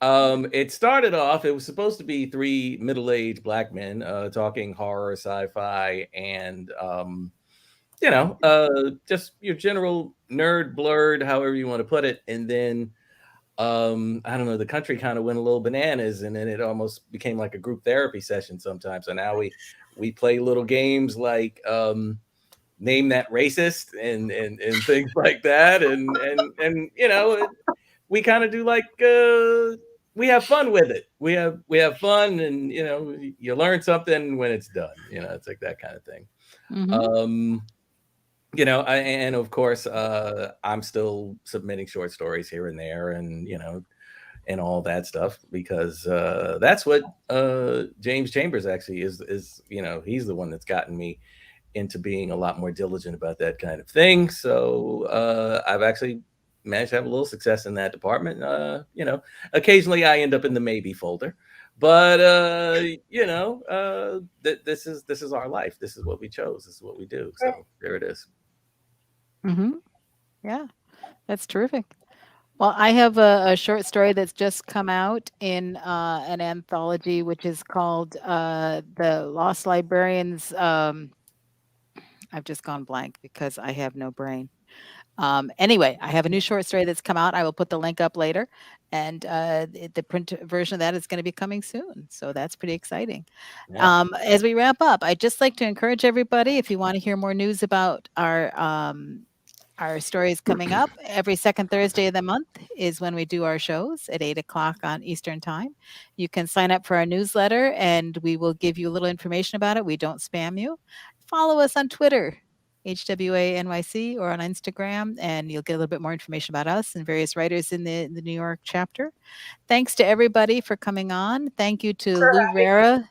It started off, it was supposed to be 3 middle-aged black men talking horror, sci-fi, and you know, just your general nerd blurred, however you want to put it. And then, I don't know, the country kind of went a little bananas, and then it almost became like a group therapy session sometimes. So now we play little games like name that racist and things like that. And you know, we kind of do like we have fun with it. We have fun, and you know, you learn something when it's done. You know, it's like that kind of thing. Mhm. You know, and of course, I'm still submitting short stories here and there, and you know, and all that stuff, because that's what James Chambers actually is. You know, he's the one that's gotten me into being a lot more diligent about that kind of thing. So I've actually managed to have a little success in that department. You know, occasionally I end up in the maybe folder, but you know, this is our life. This is what we chose. This is what we do. So there it is. Mhm. Yeah, that's terrific. Well, I have a short story that's just come out in an anthology, which is called the Lost Librarians. I've just gone blank because I have no brain. Anyway, I have a new short story that's come out. I will put the link up later, and the print version of that is going to be coming soon. So that's pretty exciting. Yeah. As we wrap up, I'd just like to encourage everybody, if you want to hear more news about our stories coming up, every second Thursday of the month is when we do our shows at 8 o'clock on Eastern Time. You can sign up for our newsletter, and we will give you a little information about it. We don't spam you. Follow us on Twitter, HWA NYC, or on Instagram, and you'll get a little bit more information about us and various writers in the New York chapter. Thanks to everybody for coming on. Thank you to Lou Rara.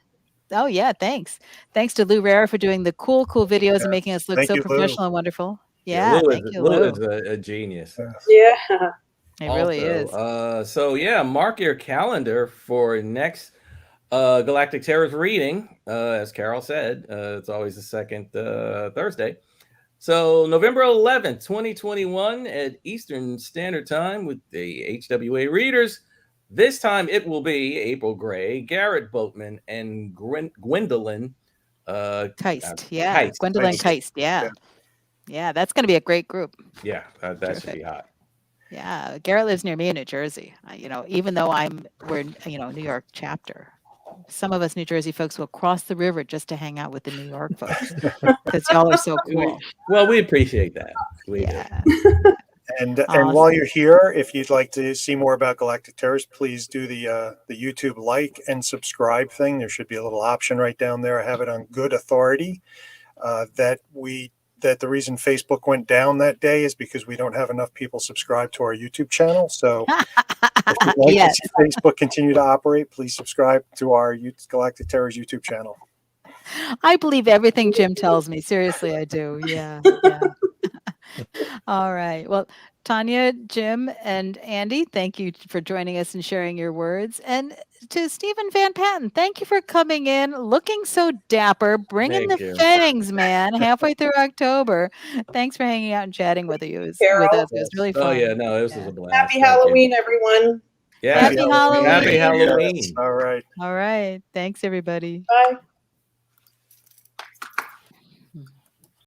Oh yeah, thanks. Thanks to Lou Rara for doing the cool videos and making us look Thank so you, Lou. professional and wonderful. Yeah, thank you, Lou Lou. is a genius. Yeah. It really is. So yeah, mark your calendar for next Galactic Terrors reading. As Carol said, it's always the second Thursday. So November 11th, 2021 at Eastern Standard Time with the HWA readers. This time it will be April Gray, Garrett Boatman, and Gwendolyn Keist. Yeah, Keist. Gwendolyn Keist. Yeah. Yeah, that's going to be a great group. Yeah, that should Terrific. be hot. Yeah, Garrett lives near me in New Jersey. You know, even though we're New York chapter, some of us New Jersey folks will cross the river just to hang out with the New York folks because y'all are so cool. Well, we appreciate that. We do. And Awesome. while you're here, if you'd like to see more about Galactic Terrors, please do the YouTube like and subscribe thing. There should be a little option right down there. I have it on good authority that the reason Facebook went down that day is because we don't have enough people subscribed to our YouTube channel. So if you'd like to see Facebook continue to operate, please subscribe to our Galactic Terrors YouTube channel. I believe everything Jim tells me. Seriously, I do. Yeah. All right. Well, Tanya, Jim, and Andy, thank you for joining us and sharing your words. And to Steven Van Patten, thank you for coming in, looking so dapper, bringing Thank the you. fangs, man, halfway through October. Thanks for hanging out and chatting with us. Carol. It was really fun. Oh yeah, no, this was a blast. Happy Thank you. Halloween, everyone. Yeah. Happy Halloween. Happy Halloween. All right. All right. Thanks, everybody. Bye.